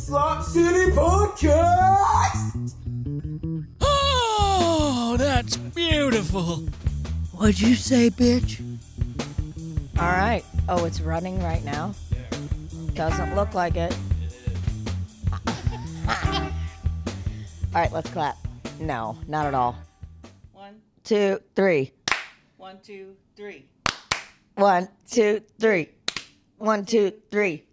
Slop City Podcast! Oh, that's beautiful. What'd you say, bitch? All right. Oh, it's running right now? Doesn't look like it. All right, let's clap. No, not at all. 1, 2, 3. 1, 2, 3. 1, 2, 3. 1, 2, 3.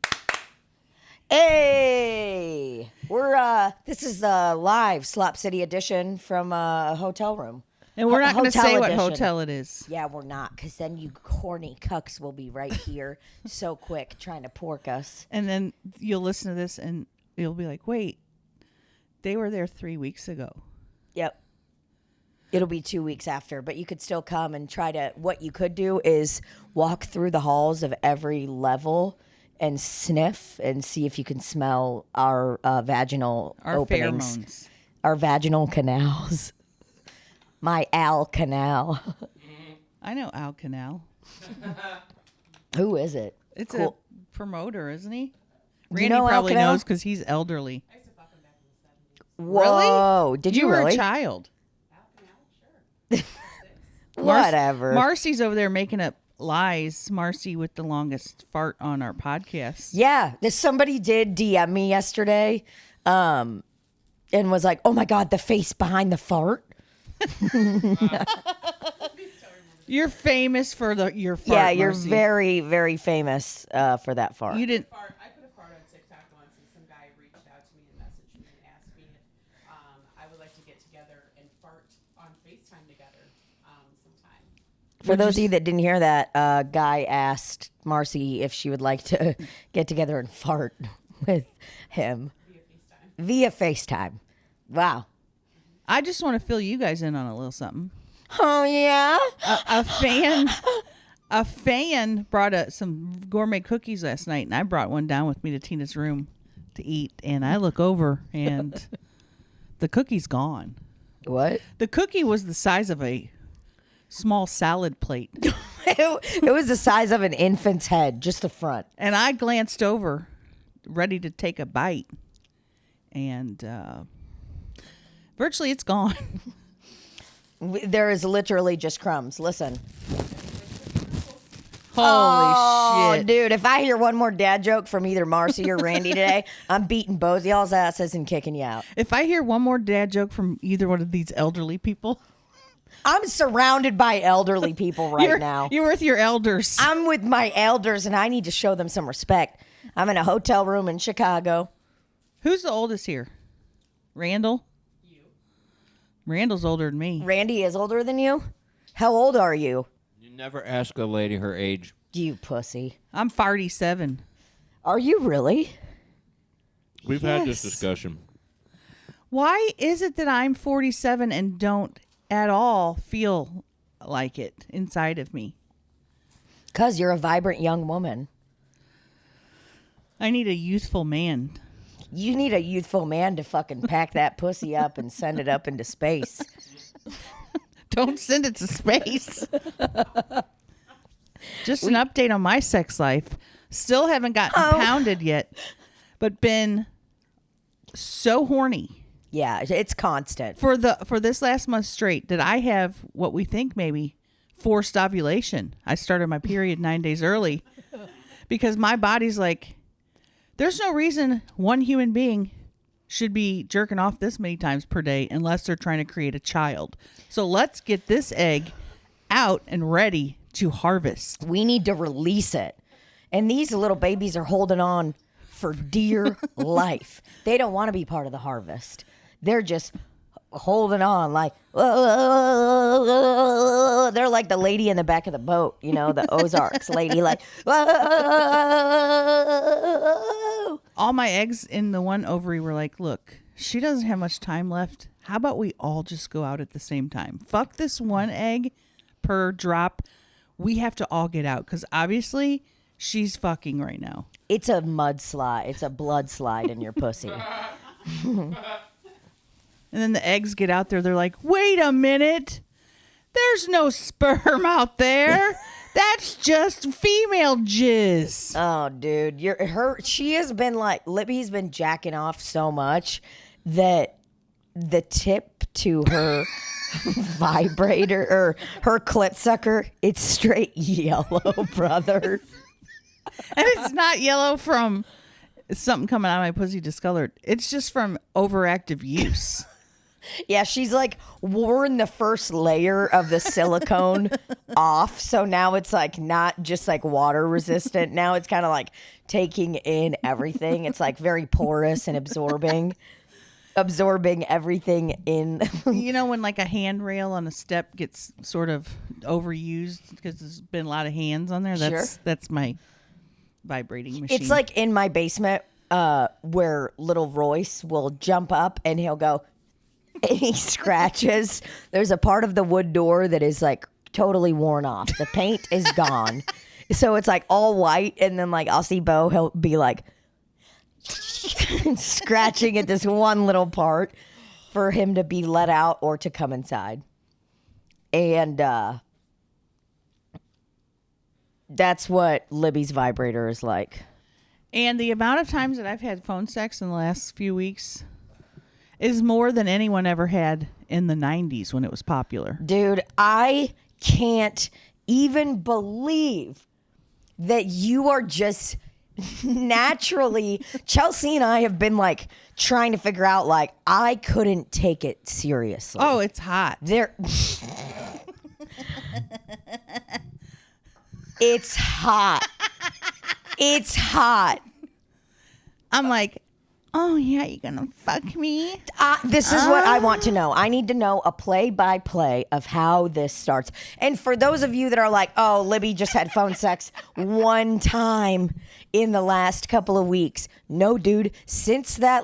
Hey, we're this is the live Slop City edition from a hotel room. And we're not going to say Hotel what edition. hotel it is. Yeah, we're not, because then you horny cucks will be right here so quick trying to pork us. And then you'll listen to this and you'll be like, wait, they were there 3 weeks ago. Yep. It'll be 2 weeks after, but you could still come and try to, what you could do is walk through the halls of every level and sniff and see if you can smell our vaginal openings. Pheromones. Our vaginal canals. My Al Canal. I know Al Canal. Who is it? It's Cool. a promoter, isn't he? Do you Randy know Al probably Canal? knows because he's elderly. Whoa. Did you were really? a child. Whatever. Marcy's over there making up lies. Marcy with the longest fart on our podcast. Yeah, somebody did DM me yesterday, and was like, "Oh my God, the face behind the fart." You're famous for your fart. Yeah, you're Marcy. very, very famous for that fart. You didn't. I put a fart on TikTok once, and some guy reached out to me and messaged me and asked me if I would like to get together and fart on FaceTime together sometime. For those of you that didn't hear that, guy asked Marcy if she would like to get together and fart with him via FaceTime. Wow. I just want to fill you guys in on a little something. Oh yeah. A fan brought some gourmet cookies last night, and I brought one down with me to Tina's room to eat. And I look over, and the cookie's gone. What? The cookie was the size of a small salad plate. It was the size of an infant's head, just the front. And I glanced over, ready to take a bite, and virtually it's gone. There is literally just crumbs. Listen. Holy shit. Dude, if I hear one more dad joke from either Marcy or Randy today, I'm beating both y'all's asses and kicking you out. If I hear one more dad joke from either one of these elderly people, I'm surrounded by elderly people now. You're with your elders. I'm with my elders, and I need to show them some respect. I'm in a hotel room in Chicago. Who's the oldest here? Randall? You. Randall's older than me. Randy is older than you? How old are you? You never ask a lady her age. You pussy. I'm 47. Are you really? We've had this discussion. Why is it that I'm 47 and don't at all feel like it inside of me? Because you're a vibrant young woman. I need a youthful man. You need a youthful man to fucking pack that pussy up and send it up into space. Don't send it to space. Just an update on my sex life. Still haven't gotten pounded yet, but been so horny. Yeah, it's constant. For this last month straight, did I have what we think maybe forced ovulation? I started my period 9 days early because my body's like, there's no reason one human being should be jerking off this many times per day unless they're trying to create a child. So let's get this egg out and ready to harvest. We need to release it. And these little babies are holding on for dear life. They don't want to be part of the harvest. They're just holding on like, they're like the lady in the back of the boat, you know, the Ozarks lady, like, all my eggs in the one ovary were like, look, she doesn't have much time left. How about we all just go out at the same time? Fuck this one egg per drop. We have to all get out because obviously she's fucking right now. It's a mudslide. It's a blood slide in your pussy. And then the eggs get out there. They're like, wait a minute. There's no sperm out there. That's just female jizz. Oh, dude, she has been like, Libbie's been jacking off so much that the tip to her vibrator or her clit sucker, it's straight yellow, brother. And it's not yellow from something coming out of my pussy discolored. It's just from overactive use. Yeah, she's like worn the first layer of the silicone off. So now it's like not just like water resistant. Now it's kind of like taking in everything. It's like very porous and absorbing everything in. You know when like a handrail on a step gets sort of overused because there's been a lot of hands on there? That's my vibrating machine. It's like in my basement where little Royce will jump up and he'll go, and he scratches. There's a part of the wood door that is like totally worn off. The paint is gone. So it's like all white. And then like I'll see Bo, he'll be like scratching at this one little part for him to be let out or to come inside. And that's what Libbie's vibrator is like. And the amount of times that I've had phone sex in the last few weeks is more than anyone ever had in the 90s when it was popular. Dude, I can't even believe that you are just naturally. Chelcie and I have been like trying to figure out, like, I couldn't take it seriously. Oh, it's hot. It's hot. It's hot. I'm like, oh yeah, you gonna fuck me? This is what I want to know. I need to know a play-by-play of how this starts. And for those of you that are like, oh, Libbie just had phone sex one time in the last couple of weeks. No, dude. Since that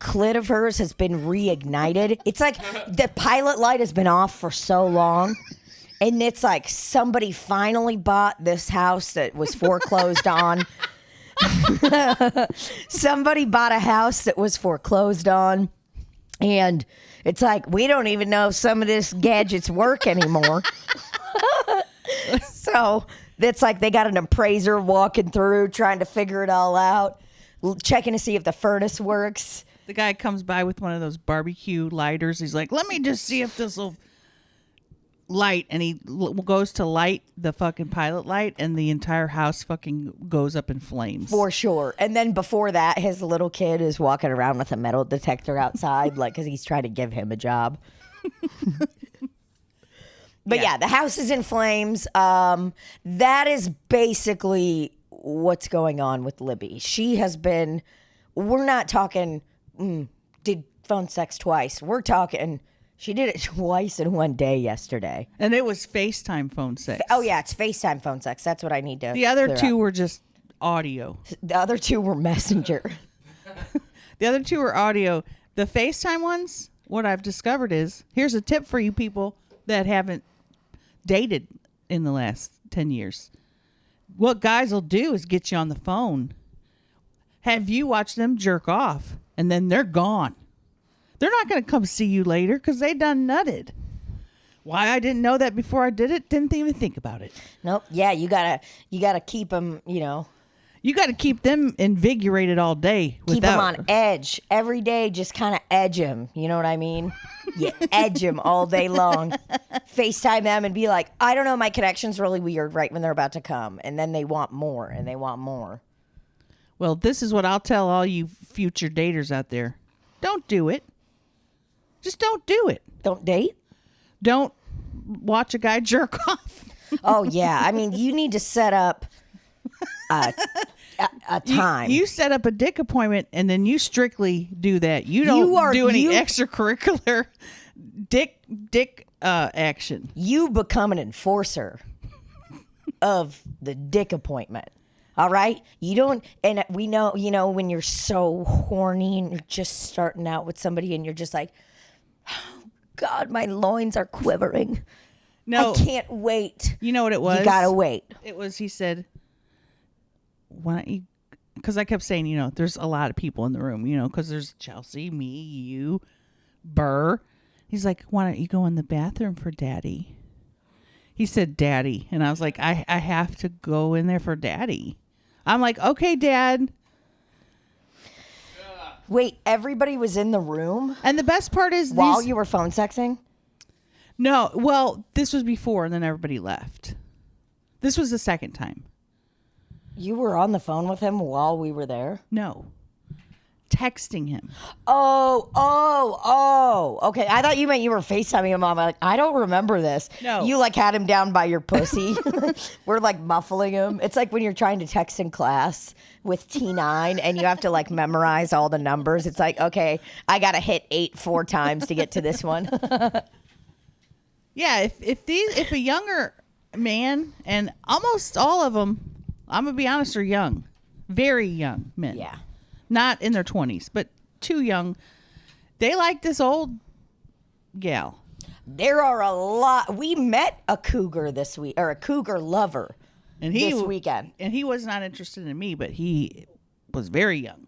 clit of hers has been reignited, it's like the pilot light has been off for so long. And it's like somebody finally bought this house that was foreclosed on. Somebody bought a house that was foreclosed on. And it's like, we don't even know if some of this gadgets work anymore. So it's like they got an appraiser walking through, trying to figure it all out, checking to see if the furnace works. The guy comes by with one of those barbecue lighters. He's like, let me just see if this will light. And he goes to light the fucking pilot light, and the entire house fucking goes up in flames. For sure. And then before that, his little kid is walking around with a metal detector outside, like, because he's trying to give him a job. But yeah, the house is in flames. That is basically what's going on with Libbie. She has been, we're not talking, did phone sex twice. We're talking, she did it twice in one day yesterday. And it was FaceTime phone sex. Oh, yeah, it's FaceTime phone sex. That's what I need to The other clear two up. were just audio. The other two were Messenger. The other two were audio. The FaceTime ones, what I've discovered is, here's a tip for you people that haven't dated in the last 10 years. What guys will do is get you on the phone, have you watch them jerk off, and then they're gone. They're not going to come see you later because they done nutted. Why I didn't know that before I did it, didn't even think about it. Nope. Yeah, you gotta keep them, You got to keep them invigorated all day. Keep them on edge. Every day, just kind of edge them. You know what I mean? You edge them all day long. FaceTime them and be like, I don't know, my connection's really weird right when they're about to come. And then they want more and they want more. Well, this is what I'll tell all you future daters out there. Don't do it. Just don't do it. Don't date? Don't watch a guy jerk off. Oh, yeah. I mean, you need to set up a time. You set up a dick appointment and then you strictly do that. You don't do any extracurricular dick action. You become an enforcer of the dick appointment. All right? You don't, and we know, when you're so horny and you're just starting out with somebody and you're just like, oh, God, my loins are quivering. No. I can't wait. You know what it was? You gotta wait. It was, he said, why don't you, because I kept saying, there's a lot of people in the room, because there's Chelcie, me, you, Burr. He's like, why don't you go in the bathroom for daddy? He said daddy. And I was like, I have to go in there for daddy. I'm like, okay, Dad. Wait, everybody was in the room And the best part is while you were phone sexing? No, well, this was before and then everybody left. This was the second time. You were on the phone with him while we were there? No. Texting him. Oh. Okay, I thought you meant you were FaceTiming him. I'm like, I don't remember this. No. You like had him down by your pussy. We're like muffling him. It's like when you're trying to text in class with T9 and you have to like memorize all the numbers. It's like, okay, I got to hit 8 4 times to get to this one. Yeah, if a younger man, and almost all of them, I'm going to be honest, are young. Very young men. Yeah. Not in their 20s, but too young. They like this old gal. There are a lot. We met a cougar this week, or a cougar lover this weekend. And he was not interested in me, but he was very young.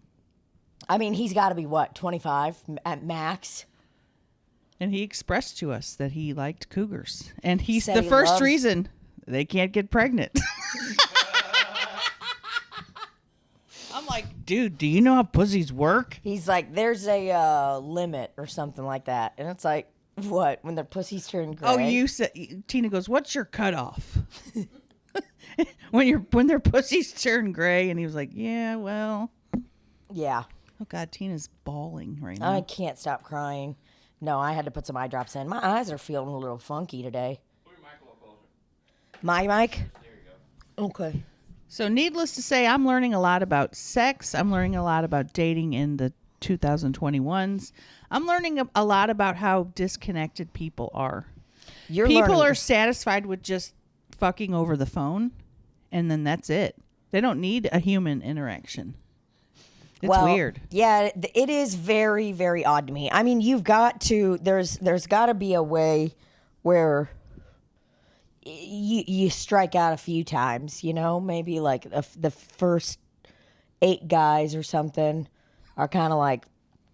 I mean, he's got to be, what, 25 at max? And he expressed to us that he liked cougars. And he's Said the he first loves- reason they can't get pregnant. I'm like, dude, do you know how pussies work? He's like, there's a limit or something like that. And it's like, what? When their pussies turn gray? Oh, you said, Tina goes, what's your cutoff? when their pussies turn gray. And he was like, yeah, well. Yeah. Oh, God, Tina's bawling right now. I can't stop crying. No, I had to put some eye drops in. My eyes are feeling a little funky today. Put your mic a little closer. My mic? There you go. Okay. So needless to say, I'm learning a lot about sex. I'm learning a lot about dating in the 2021s. I'm learning a lot about how disconnected people are. People are satisfied with just fucking over the phone, and then that's it. They don't need a human interaction. It's weird. Yeah, it is very, very odd to me. I mean, you've got to, there's got to be a way where you strike out a few times, you know, maybe like the first 8 guys or something are kind of like,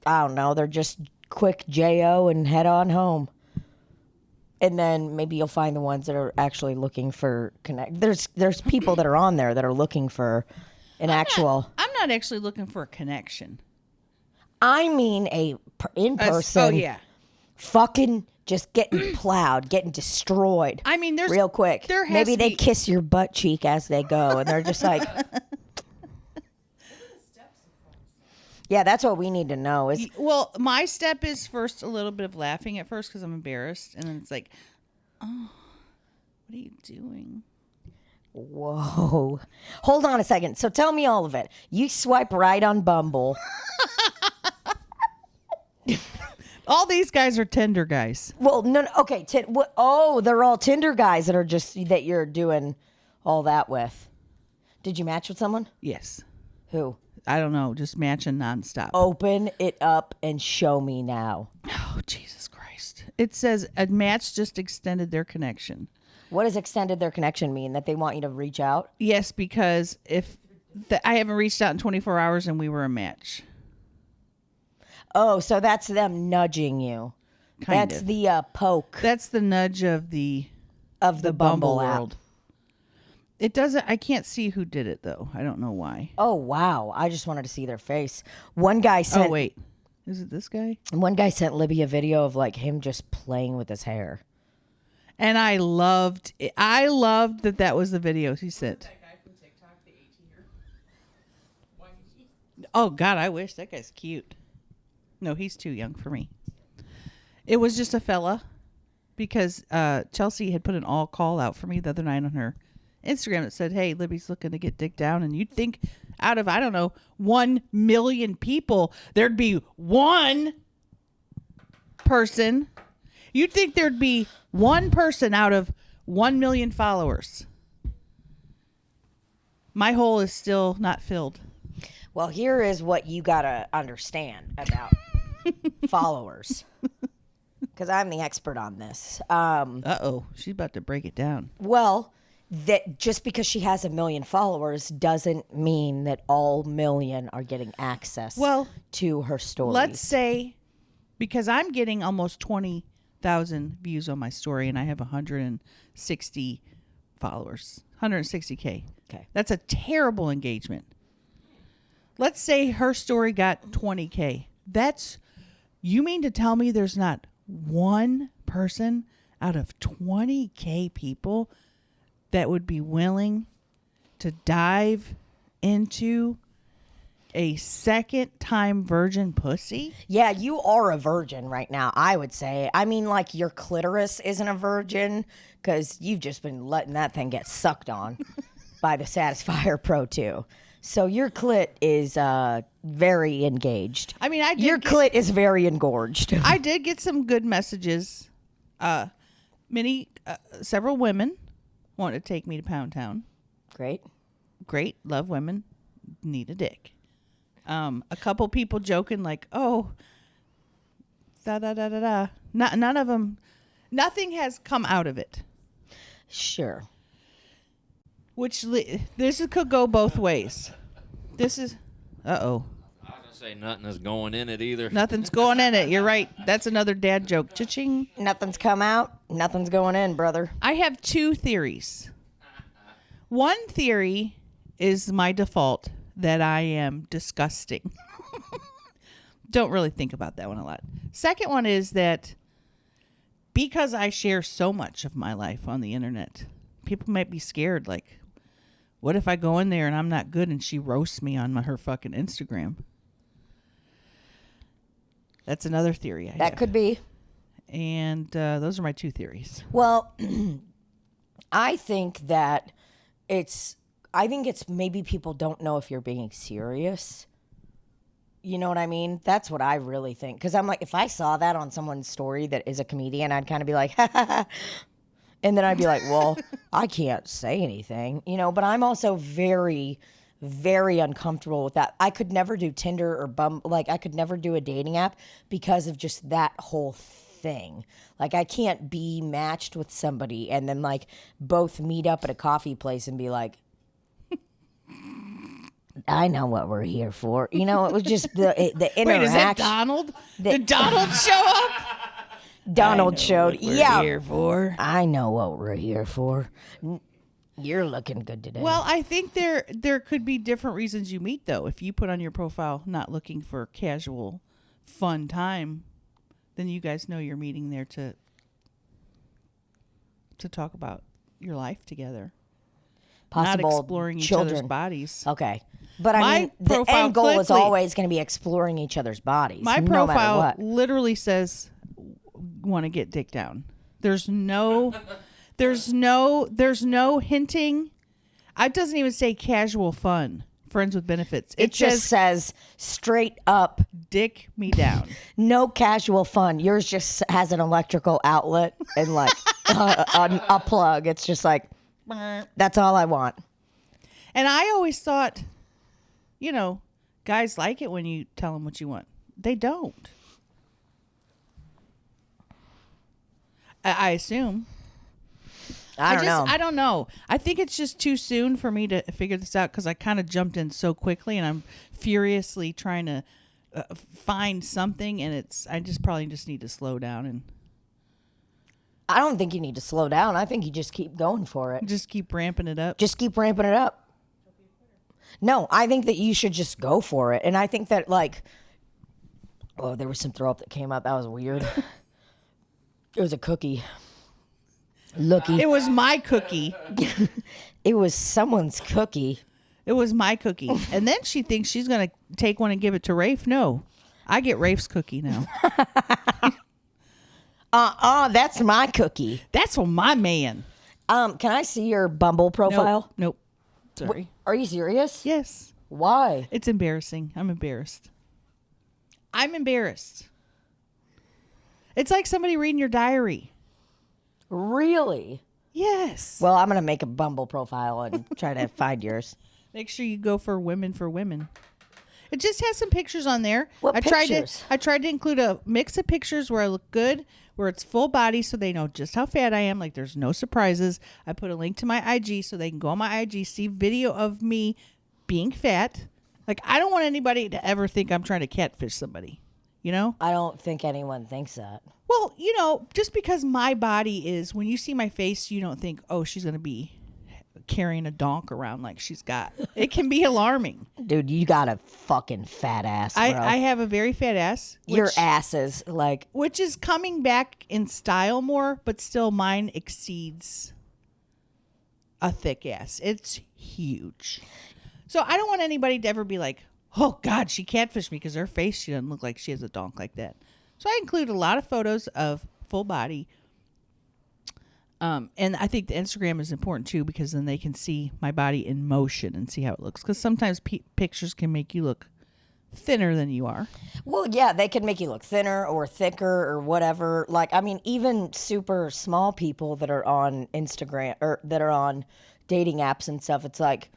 I don't know, they're just quick JO and head on home. And then maybe you'll find the ones that are actually looking for connect. There's people that are on there that are looking for an actual. I'm not actually looking for a connection. I mean in person. Oh, yeah. Fucking just getting plowed, getting destroyed. I mean, there's real quick. There has Maybe to they be- kiss your butt cheek as they go, and they're just like, yeah, that's what we need to know. Is Well, my step is first a little bit of laughing at first because I'm embarrassed. And then it's like, oh, what are you doing? whoa, hold on a second. So tell me all of it. You swipe right on Bumble. All these guys are Tinder guys. Well, no, okay. They're all Tinder guys that are just that you're doing all that with. Did you match with someone? Yes. Who? I don't know. Just matching nonstop. Open it up and show me now. Oh, Jesus Christ. It says a match just extended their connection. What does extended their connection mean? That they want you to reach out? Yes, because I haven't reached out in 24 hours and we were a match. Oh, so that's them nudging you. Kind That's of. the poke That's the nudge of the Bumble app. world. It doesn't. I can't see who did it though. I don't know why. Oh wow! I just wanted to see their face. One guy sent. Oh wait, is it this guy? One guy sent Libbie a video of like him just playing with his hair. And I loved it. I loved that was the video he sent. That guy from TikTok, the 18-year. Oh God, I wish that guy's cute. No, he's too young for me. It was just a fella because Chelcie had put an all call out for me the other night on her Instagram that said, "Hey, Libbie's looking to get dick down," and you'd think out of 1 million people there'd be one person. You'd think there'd be one person out of 1 million followers. My hole is still not filled. Well, here is what you gotta understand about followers, because I'm the expert on this. Uh-oh, she's about to break it down. Well, that just because she has 1 million followers doesn't mean that all million are getting access Well, to her stories. Let's say, because I'm getting almost 20 100,000 views on my story, and I have 160 followers, 160K. Okay. That's a terrible engagement. Let's say her story got 20K. You mean to tell me there's not one person out of 20K people that would be willing to dive into a second-time virgin pussy? Yeah, you are a virgin right now, I would say. I mean, like, your clitoris isn't a virgin because you've just been letting that thing get sucked on by the Satisfier Pro 2. So your clit is very engaged. I mean, your clit is very engorged. I did get some good messages. Several women want to take me to Pound Town. Great. Love women. Need a dick. A couple people joking like, oh, da-da-da-da-da. None of them, nothing has come out of it. Sure. This could go both ways. This is, uh-oh. I was gonna say nothing is going in it either. Nothing's going in it. You're right. That's another dad joke. Cha-ching. Nothing's come out. Nothing's going in, brother. I have two theories. One theory is my default, that I am disgusting. Don't really think about that one a lot. Second one is that because I share so much of my life on the internet, people might be scared, like, what if I go in there and I'm not good and she roasts me on her fucking Instagram? That's another theory I have. That could be. And those are my two theories. Well, I think it's maybe people don't know if you're being serious. You know what I mean? That's what I really think. Because I'm like, if I saw that on someone's story that is a comedian, I'd kind of be like, ha ha ha. And then I'd be like, well, I can't say anything, but I'm also very, very uncomfortable with that. I could never do Tinder or Bumble. Like, I could never do a dating app because of just that whole thing. Like, I can't be matched with somebody and then, like, both meet up at a coffee place and be like, I know what we're here for. It was just the interaction. Wait, is that Donald? Did Donald show up? Donald showed. Yeah. Here for. I know what we're here for. You're looking good today. Well, I think there could be different reasons you meet, though. If you put on your profile not looking for casual, fun time, then you guys know you're meeting there to talk about your life together. Possible not exploring children. Each other's bodies. Okay. But My I mean, the profile end goal is clearly- always going to be exploring each other's bodies. My no matter profile what. literally says want to get dick down. There's no hinting. It doesn't even say casual fun, friends with benefits. It just says straight up, dick me down. no casual fun. Yours just has an electrical outlet and like a plug. It's just like, that's all I want. And I always thought, guys like it when you tell them what you want. They don't. I assume. I don't know. I don't know. I think it's just too soon for me to figure this out because I kind of jumped in so quickly and I'm furiously trying to find something, and I probably need to slow down and. I don't think you need to slow down. I think you just keep going for it. Just keep ramping it up. Just keep ramping it up. No, I think that you should just go for it. And I think that, like, oh, there was some throw up that came up. That was weird. It was a cookie. Looky. It was my cookie. It was someone's cookie. It was my cookie. And then she thinks she's going to take one and give it to Rafe. No, I get Rafe's cookie now. That's my cookie. That's for my man. Can I see your Bumble profile? Nope. Sorry. Are you serious? Yes. Why? It's embarrassing. I'm embarrassed. It's like somebody reading your diary. Really? Yes. Well, I'm going to make a Bumble profile and try to find yours. Make sure you go for women. It just has some pictures on there. What pictures? I tried to include a mix of pictures where I look good, where it's full body so they know just how fat I am. Like, there's no surprises. I put a link to my IG so they can go on my IG, see video of me being fat. Like, I don't want anybody to ever think I'm trying to catfish somebody. I don't think anyone thinks that. Well, you know, just because my body is, when you see my face, you don't think, oh, she's going to be carrying a donk around like she's got. It can be alarming. Dude, you got a fucking fat ass, bro. I have a very fat ass. Your ass is like... Which is coming back in style more, but still mine exceeds a thick ass. It's huge. So I don't want anybody to ever be like, oh, God, she catfished me because her face, she doesn't look like she has a donk like that. So I include a lot of photos of full body. And I think the Instagram is important too, because then they can see my body in motion and see how it looks. Because sometimes pictures can make you look thinner than you are. Well, yeah, they can make you look thinner or thicker or whatever. Like, I mean, even super small people that are on Instagram or that are on dating apps and stuff, it's like,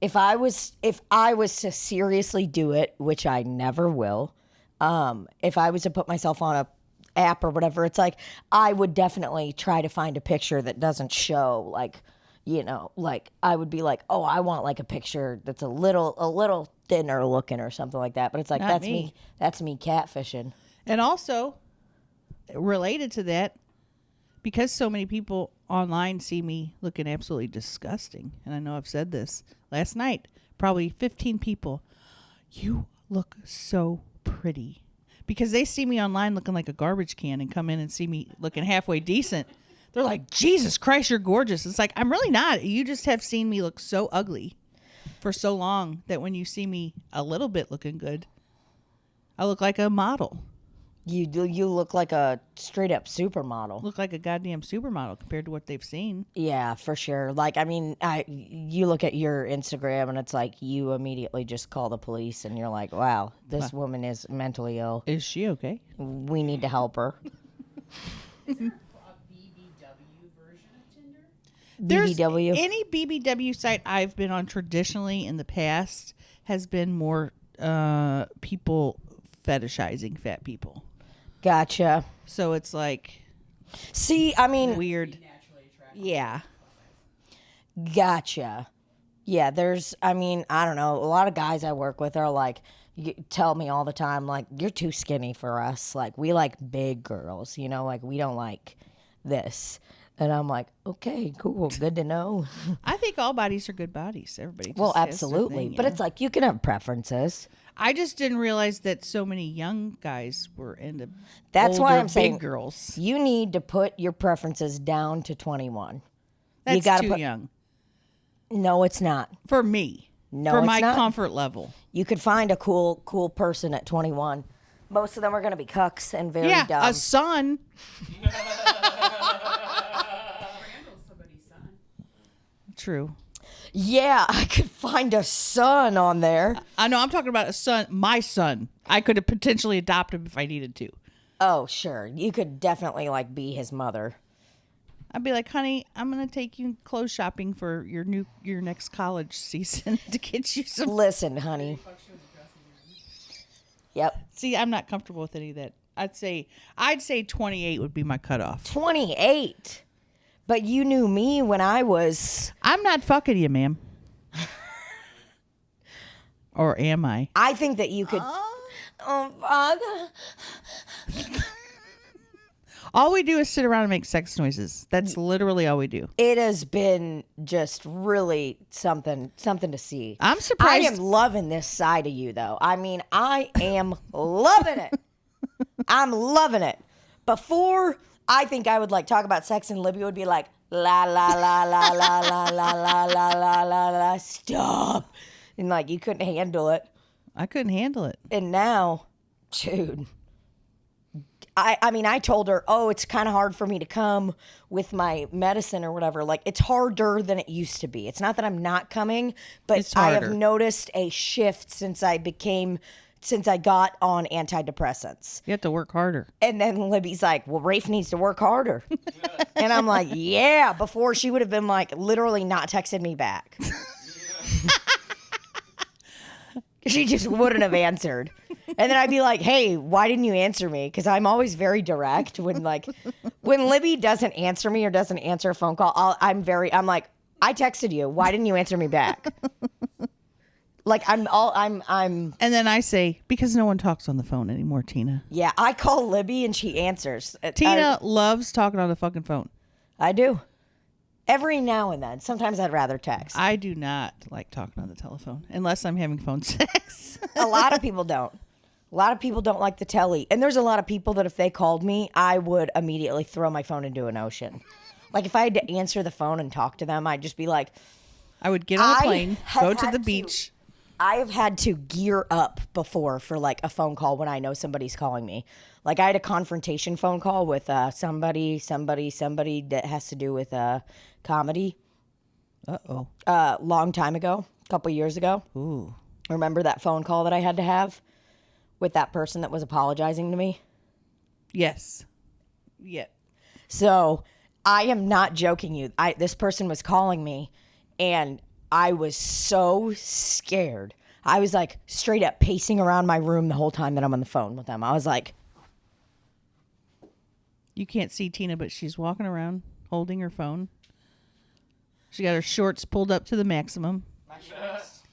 if I was to seriously do it, which I never will, if I was to put myself on a app or whatever, it's like I would definitely try to find a picture that doesn't show, like, you know, like I would be like, oh, I want like a picture that's a little thinner looking or something like that. But it's like, that's me catfishing. And also related to that, because so many people online see me looking absolutely disgusting, and I know I've said this last night, probably 15 people, you look so pretty. Because they see me online looking like a garbage can and come in and see me looking halfway decent. They're like, Jesus Christ, you're gorgeous. It's like, I'm really not. You just have seen me look so ugly for so long that when you see me a little bit looking good, I look like a model. You look like a straight up supermodel. Look like a goddamn supermodel compared to what they've seen. Yeah, for sure. Like, I mean, you look at your Instagram and it's like you immediately just call the police and you're like, wow, this woman is mentally ill. Is she okay? We need to help her. Is there a BBW version of Tinder? There's BBW? Any BBW site I've been on traditionally in the past has been more people fetishizing fat people. Gotcha. So it's like, see, I mean, weird. Yeah. Gotcha. Yeah, I mean, I don't know. A lot of guys I work with are like, tell me all the time, like, you're too skinny for us. Like, we like big girls, you know, like, we don't like this. And I'm like, okay, cool, good to know. I think all bodies are good bodies. Everybody. Well, just has their absolutely. thing, But know? it's like, you can have preferences. I just didn't realize that so many young guys were into That's older, why I'm big saying girls. you need to put your preferences down to 21. That's you gotta too young No, it's not. for me. No, for it's my not. comfort level. You could find a cool person at 21. Most of them are going to be cucks and very Yeah, dumb. a son. Randall's somebody's son. True. Yeah, I could find a son on there. I know. I'm talking about a son. My son. I could have potentially adopt him if I needed to. Oh, sure. You could definitely like be his mother. I'd be like, honey, I'm gonna take you clothes shopping for your next college season to get you some. Listen, honey. Yep. See, I'm not comfortable with any of that. I'd say 28 would be my cutoff. 28. But you knew me when I was... I'm not fucking you, ma'am. Or am I? I think that you could... Oh, Father. All we do is sit around and make sex noises. That's literally all we do. It has been just really something to see. I'm I surprised. am loving this side of you, though. I mean, I am loving it. I'm loving it. Before, I think I would like talk about sex, and Libbie would be like, la la la la la la la la la la la la, stop, and like you couldn't handle it. I couldn't handle it. And now, dude, I mean, I told her, oh, it's kind of hard for me to come with my medicine or whatever. Like, it's harder than it used to be. It's not that I'm not coming, but It's I have harder. noticed a shift since I got on antidepressants. You have to work harder. And then Libby's like, well, Rafe needs to work harder. And I'm like, yeah, before she would have been like, literally not texted me back. She just wouldn't have answered. And then I'd be like, hey, why didn't you answer me? Because I'm always very direct when Libby doesn't answer me or doesn't answer a phone call, I'm like, I texted you. Why didn't you answer me back? Like I'm And then I say, because no one talks on the phone anymore, Tina. yeah, I call Libbie and she answers. Tina loves talking on the fucking phone. I do. Every now and then. Sometimes I'd rather text. I do not like talking on the telephone unless I'm having phone sex. A lot of people don't. A lot of people don't like the telly. And there's a lot of people that if they called me, I would immediately throw my phone into an ocean. Like if I had to answer the phone and talk to them, I'd just be like, I would get on a plane, have go to had the to- beach. I have had to gear up before for like a phone call when I know somebody's calling me. Like I had a confrontation phone call with somebody that has to do with comedy. Uh-oh. Long time ago, a couple years ago. Ooh. Remember that phone call that I had to have with that person that was apologizing to me? Yes. Yeah. So I am not joking you. This person was calling me and I was so scared. I was like straight up pacing around my room the whole time that I'm on the phone with them. I was like, You can't see Tina, but she's walking around holding her phone. She got her shorts pulled up to the maximum. my shorts.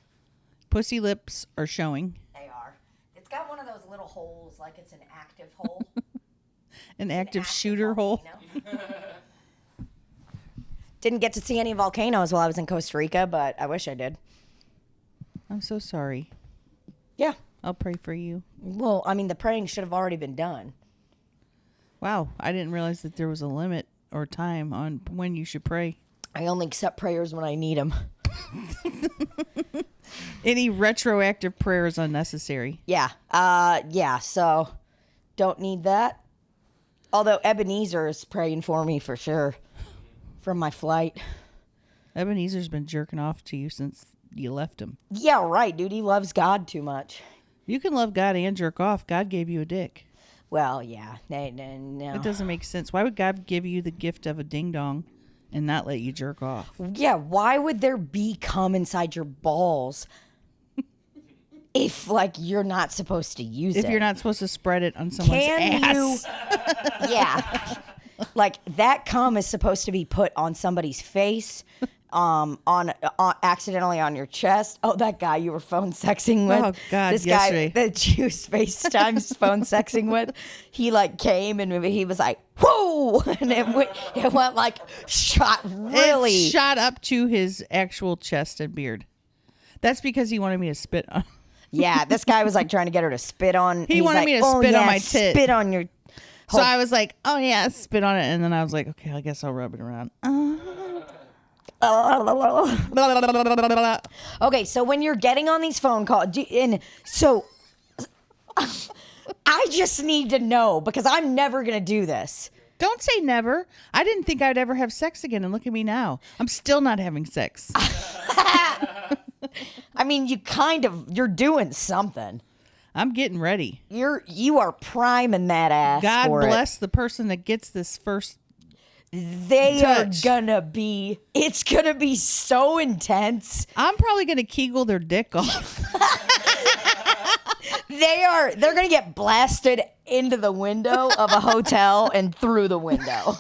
Pussy lips are showing. They are. It's got one of those little holes like it's an active hole. An active shooter hole. You know? Didn't get to see any volcanoes while I was in Costa Rica, but I wish I did. I'm so sorry. Yeah. I'll pray for you. Well, I mean, the praying should have already been done. Wow. I didn't realize that there was a limit or time on when you should pray. I only accept prayers when I need them. Any retroactive prayer is unnecessary. Yeah. Yeah. So don't need that. Although Ebenezer is praying for me for sure from my flight. Ebenezer's been jerking off to you since you left him. Yeah, right, dude. He loves God too much. You can love God and jerk off. God gave you a dick. Well, yeah. No. It doesn't make sense. Why would God give you the gift of a ding dong and not let you jerk off? Yeah, why would there be cum inside your balls if, like, you're not supposed to use it? If you're not supposed to spread it on someone's ass. Yeah. Like, that cum is supposed to be put on somebody's face, on accidentally on your chest. Oh, that guy you were phone sexing with. Oh, God, this yesterday. guy that you FaceTime's phone sexing with, he like came and he was like, whoa, and it went like shot really. It shot up to his actual chest and beard. That's because he wanted me to spit on. Yeah, this guy was like trying to get her to spit on. He he's wanted like, me to spit on my tit. Spit on your. So I was like, oh yeah, spit on it. And then I was like, okay, I guess I'll rub it around. Okay, so when you're getting on these phone calls, and so I just need to know because I'm never going to do this. Don't say never. I didn't think I'd ever have sex again. And look at me now. I'm still not having sex. I mean, you're doing something. I'm getting ready. You are priming that ass. God for bless the person that gets this first. They touch. It's gonna be so intense. I'm probably going to kegel their dick off. They're gonna get blasted into the window of a hotel and through the window.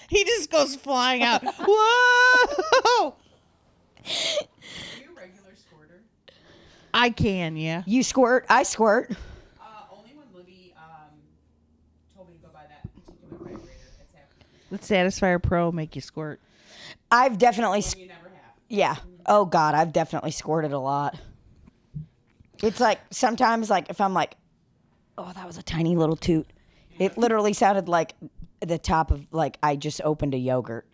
He just goes flying out. Whoa! Are you a regular squirter? I can, yeah. You squirt, I squirt. Only when Libbie told me to go buy that particular vibrator. It's happening. The Satisfier Pro make you squirt. I've definitely, You never have. yeah. Oh God, I've definitely squirted a lot. It's like sometimes, like if I'm like, oh, that was a tiny little toot. It literally sounded like the top of like I just opened a yogurt.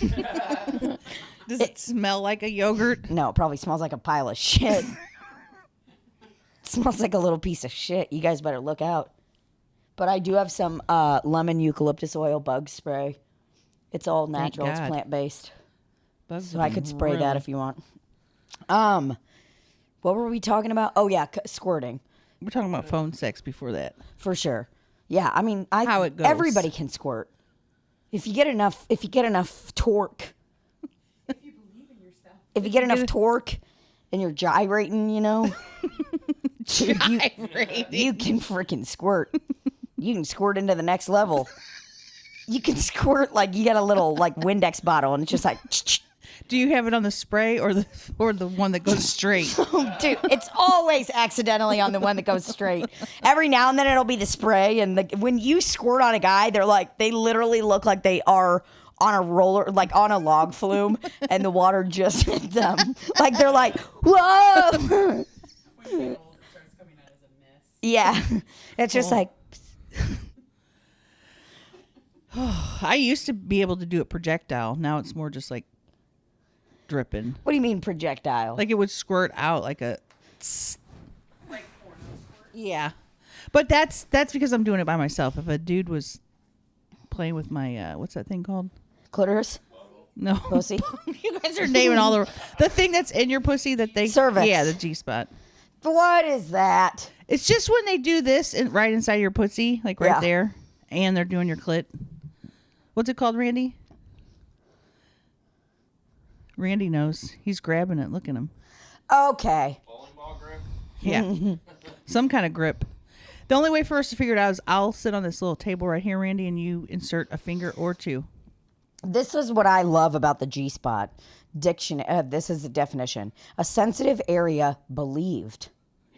Does it smell like a yogurt? No, it probably smells like a pile of shit. It smells like a little piece of shit. You guys better look out. But I do have some lemon eucalyptus oil bug spray. It's all natural. It's God. plant-based. Bugs So I could spray that if you want. What were we talking about? Oh yeah, squirting We're talking about phone sex before that. for sure. Yeah, I mean, How it goes. Everybody can squirt if you get enough. If you get enough torque. If you believe in yourself. If you get enough torque and you're gyrating, you know, you can freaking squirt. You can squirt into the next level. You can squirt like you got a little like Windex bottle and it's just like. Do you have it on the spray or the one that goes straight? Dude, it's always accidentally on the one that goes straight. Every now and then it'll be the spray, and when you squirt on a guy, they literally look like they are on a roller, like on a log flume, and the water just hit them. Like they're like, whoa. When you get old, it starts coming out as a mist. Yeah, it's just like. I used to be able to do it projectile. Now it's more just like dripping. What do you mean projectile? Like it would squirt out like a. Like porno squirt. Yeah, but that's because I'm doing it by myself. If a dude was playing with my what's that thing called? Clitoris? No, Pussy? you guys are naming all the thing that's in your pussy that they Cervix. Yeah, the G spot. What is that? It's just when they do this right inside your pussy, like right Yeah. there, and they're doing your clit. What's it called, Randy? Randy knows. He's grabbing it. Look at him. Okay. Bowling ball grip? Yeah. Some kind of grip. The only way for us to figure it out is I'll sit on this little table right here, Randy, and you insert a finger or two. This is what I love about the G-spot. This is the definition. A sensitive area believed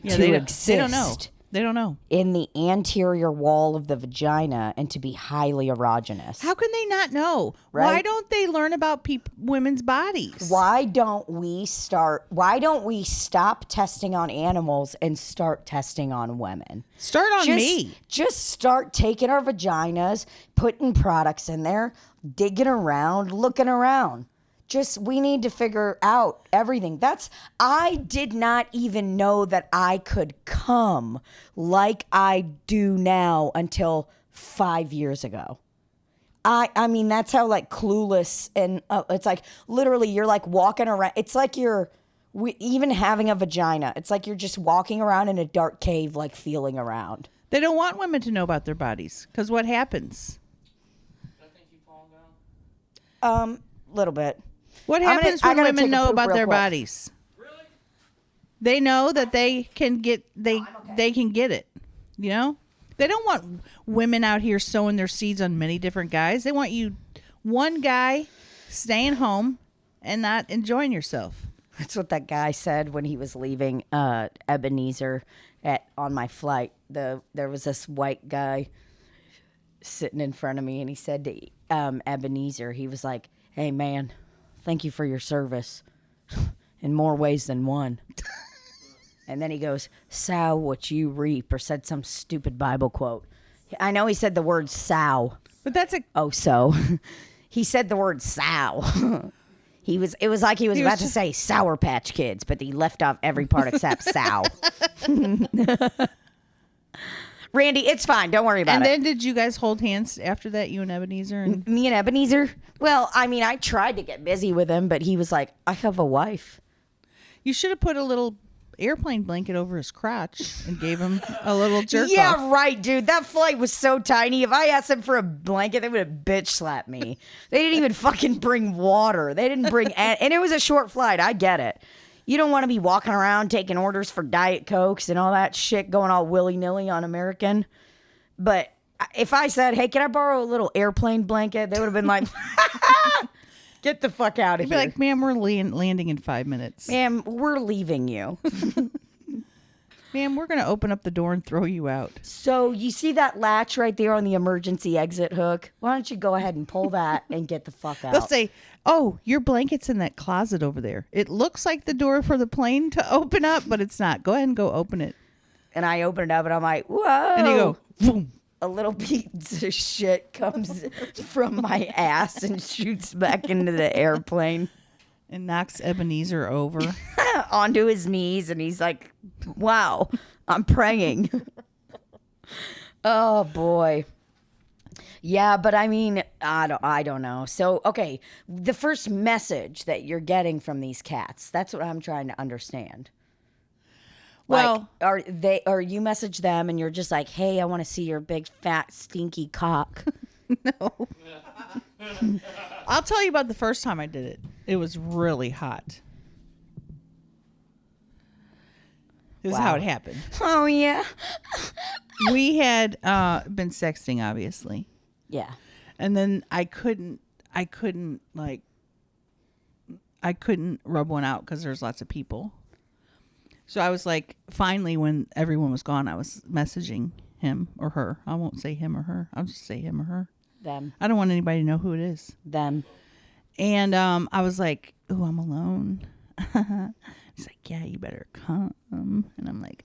Yeah, to they exist don't know. They don't know. in the anterior wall of the vagina and to be highly erogenous. How can they not know? Right? Why don't they learn about women's bodies? Why don't we stop testing on animals and start testing on women? Start on me. Just start taking our vaginas, putting products in there, digging around, looking around. We need to figure out everything. I did not even know that I could come like I do now until 5 years ago. I mean, that's how like clueless and it's like literally you're like walking around. It's like even having a vagina. It's like you're just walking around in a dark cave, like feeling around. They don't want women to know about their bodies because what happens? Little bit. What I'm happens gonna- I when gotta women take a know poop about real their quick. bodies? Really? They know that they can get they can get it. You know? They don't want women out here sowing their seeds on many different guys. They want one guy staying home and not enjoying yourself. That's what that guy said when he was leaving Ebenezer on my flight. There was this white guy sitting in front of me, and he said to Ebenezer, he was like, "Hey, man, thank you for your service in more ways than one." And then he goes, "Sow what you reap," or said some stupid Bible quote. I know he said the word sow. But that's a He said the word sow. It was like he was about to say Sour Patch Kids, but he left off every part except sow. Randy, it's fine. Don't worry about And it. then did you guys hold hands after that, you and Ebenezer? And Me and Ebenezer? Well, I mean, I tried to get busy with him, but he was like, "I have a wife." you should have put a little airplane blanket over his crotch and gave him a little jerk Yeah, off. right, dude. That flight was so tiny. If I asked them for a blanket, they would have bitch slapped me. They didn't even fucking bring water. They didn't bring, and it was a short flight. I get it. You don't want to be walking around taking orders for Diet Cokes and all that shit going all willy-nilly on American. But if I said, "Hey, can I borrow a little airplane blanket?" They would have been like, "Get the fuck out of He'd be here." like, "Ma'am, we're landing in 5 minutes. "Ma'am, we're leaving you." Ma'am, we're going to open up the door and throw you out." So you see that latch right there on the emergency exit hook? Why don't you go ahead and pull that and get the fuck out? They'll say, "Oh, your blanket's in that closet over there. It looks like the door for the plane to open up, but it's not. Go ahead and go open it." And I open it up and I'm like, "Whoa." And you go, boom. A little piece of shit comes from my ass and shoots back into the airplane And knocks Ebenezer over. onto his knees. And he's like, "Wow, I'm praying." Oh, boy. Yeah, but I mean, I don't know. So, okay, the first message that you're getting from these cats, that's what I'm trying to understand. Well, Or you message them and you're just like, "Hey, I want to see your big fat stinky cock." no. I'll tell you about the first time I did it. It was really hot. This is how it happened. Oh yeah. We had been sexting, obviously. Yeah. And then I couldn't like, I couldn't rub one out because there's lots of people. So I was like, finally, when everyone was gone, I was messaging him or her. I won't say him or her. I'll just say him or her. Them. I don't want anybody to know who it is. Them. And I was like, "Ooh, I'm alone." He's like, "Yeah, you better come." And I'm like,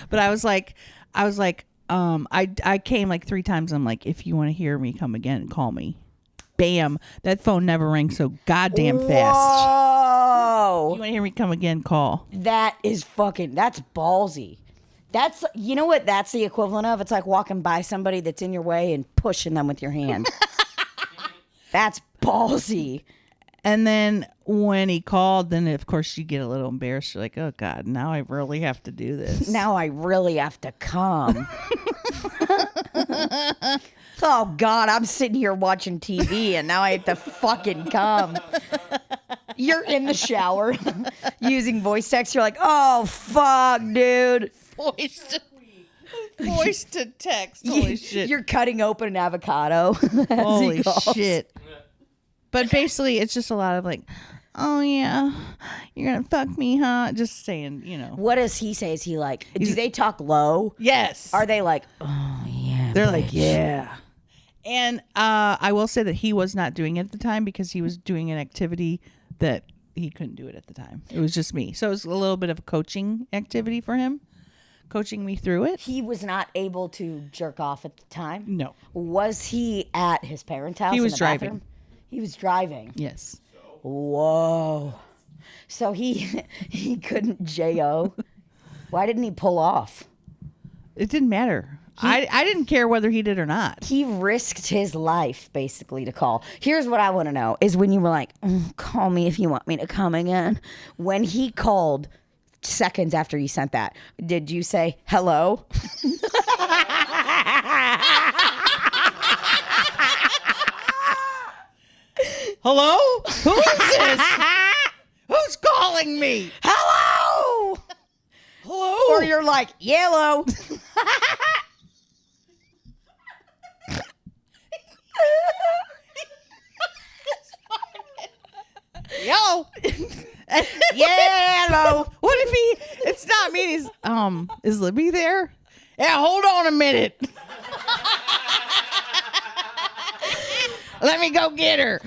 but I was like, I came like 3 times. I'm like, if you want to hear me come again, call me. Bam. That phone never rang so goddamn fast. Whoa. You want to hear me come again, call. That's ballsy. That's, you know what that's the equivalent of? It's like walking by somebody that's in your way and pushing them with your hand. That's ballsy. And then when he called, then of course you get a little embarrassed. You're like, oh God, now I really have to do this. Now I really have to come. Oh God, I'm sitting here watching TV and now I have to fucking come. You're in the shower using voice text. You're like, oh fuck, dude. Voice to text. Holy shit. You're cutting open an avocado. Holy shit. But basically, it's just a lot of like, oh yeah, you're gonna fuck me, huh? Just saying, you know. What does he say? Is he like, do they talk low? Yes. Are they like, oh yeah? They're bitch. like, yeah. And I will say that he was not doing it at the time because he was doing an activity that he couldn't do it at the time. It was just me. So it was a little bit of a coaching activity for him, coaching me through it. He was not able to jerk off at the time? No. Was he at his parents' house? He was in the driving. bathroom? He was driving. Yes. Whoa. So he couldn't J.O. Why didn't he pull off? It didn't matter. I didn't care whether he did or not. He risked his life, basically, to call. Here's what I want to know, is when you were like, call me if you want me to come again. When he called seconds after you sent that, did you say, hello? Hello? Who is this? Who's calling me? Hello? Hello? Or you're like, yellow. Yo. Yellow. What if he? It's not me. He's is Libbie there? Yeah, hold on a minute. Let me go get her.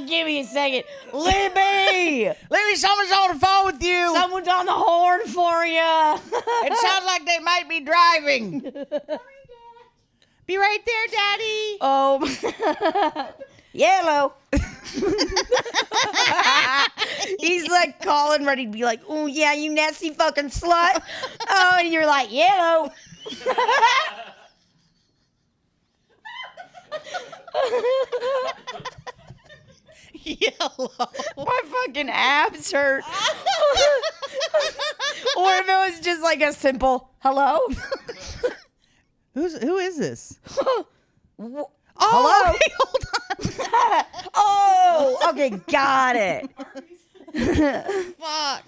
Give me a second. Libbie! Libbie, someone's on the phone with you. Someone's on the horn for you. It sounds like they might be driving. Be right there, Daddy. Oh, yellow. He's like calling, ready to be like, oh, yeah, you nasty fucking slut. Oh, and you're like, yellow. Yellow. My fucking abs hurt. Or if it was just like a simple hello. Who is this? Hello? Okay, hold on. Oh, okay, got it. Fuck.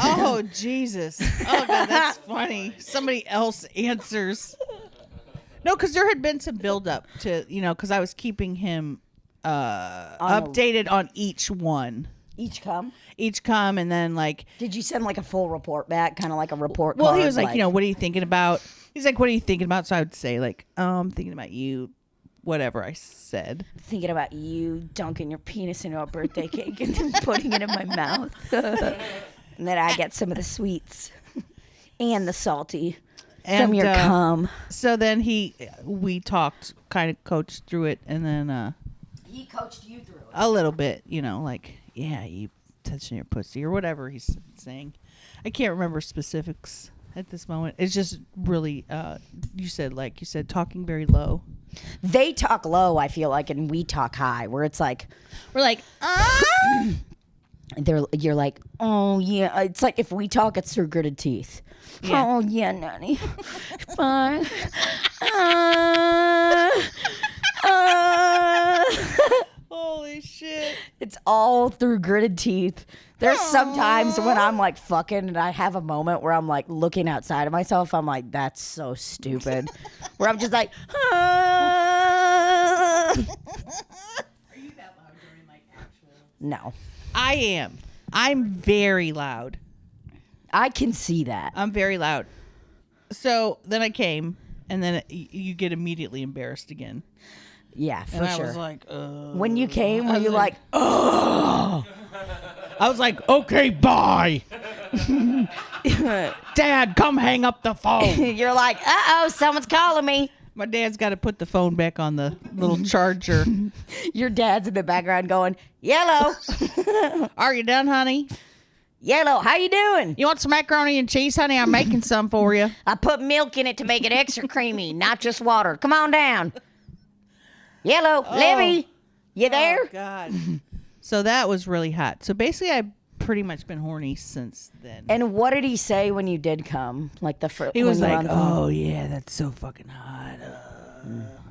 Oh, Jesus. Oh, God, that's funny. Somebody else answers. No, because there had been some buildup to, because I was keeping him updated on each one. Each come? Each come, and then, like... Did you send, like, a full report back? Kind of like a report Well, card? he was like, what are you thinking about? He's like, what are you thinking about? So I would say, like, I'm thinking about you, whatever I said. Thinking about you dunking your penis into a birthday cake and then putting it in my mouth. And then I get some of the sweets and the salty from your cum. So then we talked, kind of coached through it, and then he coached you through it. a little bit, like, yeah, you touching your pussy or whatever he's saying. I can't remember specifics at this moment. It's just really, you said talking very low. They talk low, I feel like, and we talk high, where it's like, we're like, you're like, oh yeah. It's like if we talk, it's through gritted teeth. Yeah. Oh yeah, nanny. Fine. Holy shit. It's all through gritted teeth. There's sometimes when I'm like fucking and I have a moment where I'm like looking outside of myself. I'm like, that's so stupid. Where I'm just like, Are you that loud during like actual? no. I am. I'm very loud. I can see that. I'm very loud. So then I came, and then you get immediately embarrassed again. Yeah, for And sure. I was like, When you came, were you like, oh? I was like, okay, bye. Dad, come hang up the phone. You're like, uh-oh, someone's calling me. My dad's got to put the phone back on the little charger. Your dad's in the background going, Yellow, Are you done, honey? Yellow, how you doing? You want some macaroni and cheese, honey? I'm making some for you. I put milk in it to make it extra creamy, not just water. Come on down. Yellow, Libbie, you there? Oh, God. So that was really hot. So basically, I've pretty much been horny since then. And what did he say when you did come? Like the first. He was like, "Oh yeah, that's so fucking hot,"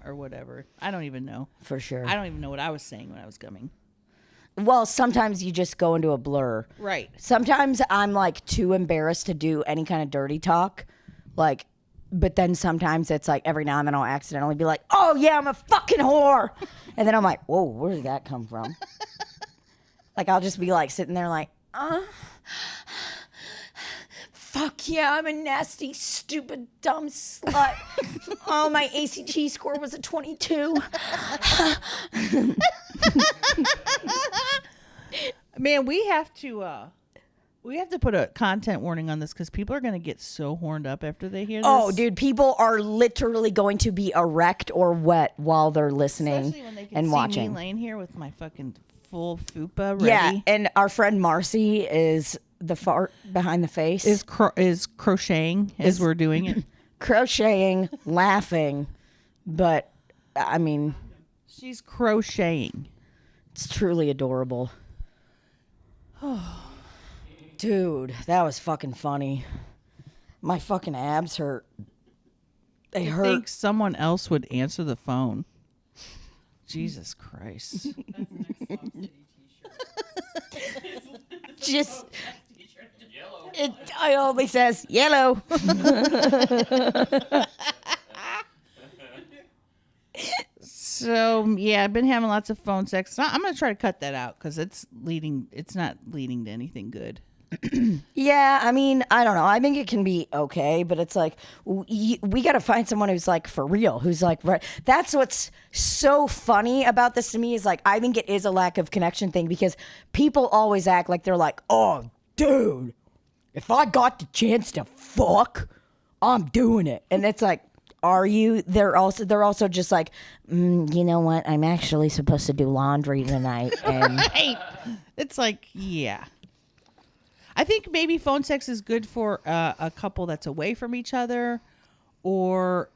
or whatever. I don't even know. for sure. I don't even know what I was saying when I was coming. Well, sometimes you just go into a blur. Right. Sometimes I'm like too embarrassed to do any kind of dirty talk, like. But then sometimes it's like every now and then I'll accidentally be like, "Oh yeah, I'm a fucking whore," and then I'm like, "Whoa, where did that come from?" Like I'll just be like sitting there like, fuck yeah, I'm a nasty, stupid, dumb slut. Oh, my ACT score was a 22. Man, we have to put a content warning on this because people are going to get so horned up after they hear this. Oh, dude, people are literally going to be erect or wet while they're listening Especially when they can and see watching. me laying here with my fucking full fupa ready. Yeah, and our friend Marcy is the fart behind the face. Is crocheting as we're doing it. Crocheting, laughing, but I mean, She's crocheting. it's truly adorable. Dude, that was fucking funny. My fucking abs hurt. They I hurt. think someone else would answer the phone. Jesus Christ. Just it only says yellow. So yeah, I've been having lots of phone sex. I'm gonna try to cut that out because it's not leading to anything good. Yeah, I mean, I don't know. I think it can be okay, but it's like we got to find someone who's like for real, who's like right. That's what's so funny about this to me is like I think it is a lack of connection thing because people always act like they're like, "Oh, dude, if I got the chance to fuck, I'm doing it." And it's like, are you? They're also just like, you know what? I'm actually supposed to do laundry tonight, and Right. It's like, yeah. I think maybe phone sex is good for a couple that's away from each other, or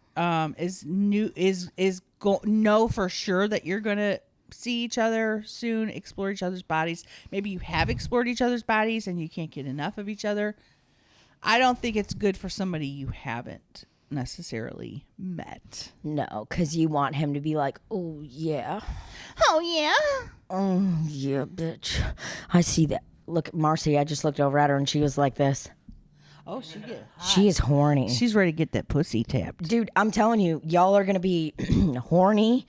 know for sure that you're gonna see each other soon, explore each other's bodies. Maybe you have explored each other's bodies and you can't get enough of each other. I don't think it's good for somebody you haven't necessarily met. no, because you want him to be like, "Oh yeah." Oh yeah. Oh, yeah, bitch. I see that. Look at Marcy. I just looked over at her and she was like this. Oh, she get hot. She is horny. She's ready to get that pussy tapped. Dude, I'm telling you, y'all are going to be horny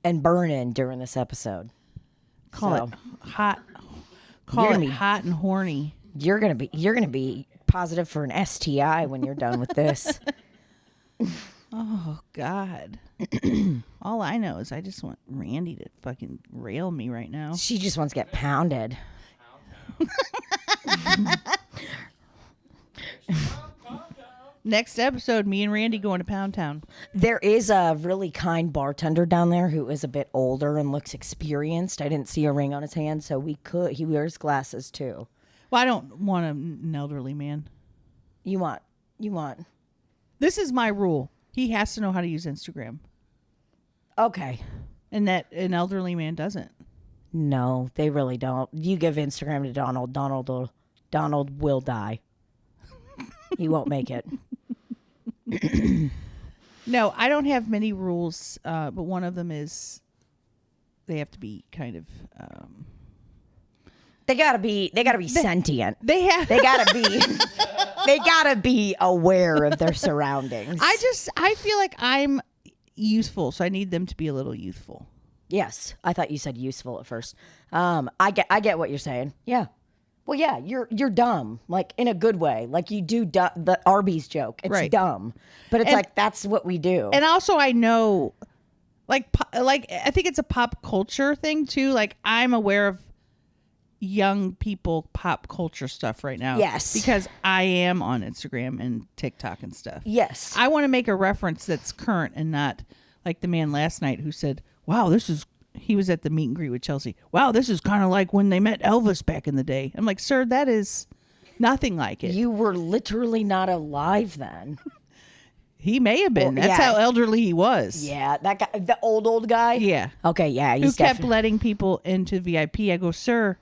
and burning during this episode. Call So, it hot. Call You're it gonna be- hot and horny. You're going to be positive for an STI when you're done with this. Oh God. All I know is I just want Randy to fucking rail me right now. She just wants to get pounded. Next episode, me and Randy going to Pound Town. There is a really kind bartender down there who is a bit older and looks experienced. I didn't see a ring on his hand, so he wears glasses too. Well, I don't want an elderly man. You want. This is my rule. He has to know how to use Instagram, Okay. and that an elderly man doesn't. No, they really don't. You give Instagram to Donald will die. He won't make it. No, I don't have many rules, but one of them is they have to be kind of They gotta be sentient. They have. They gotta be aware of their surroundings. I feel like I'm useful, so I need them to be a little youthful. Yes, I thought you said useful at first. I get what you're saying. Yeah. Well, yeah, you're dumb, like in a good way. Like you do the Arby's joke. It's Right. dumb, but it's like that's what we do. And also, I know, like I think it's a pop culture thing too. Like I'm aware of young people pop culture stuff right now. Yes. Because I am on Instagram and TikTok and stuff. Yes. I want to make a reference that's current and not like the man last night who said, wow, he was at the meet and greet with Chelcie. Wow, this is kind of like when they met Elvis back in the day. I'm like, sir, that is nothing like it. You were literally not alive then. He may have been. Well, That's yeah. how elderly he was. Yeah, that guy, the old guy. Yeah. Okay, yeah, Who he's kept letting people into VIP. I go, sir,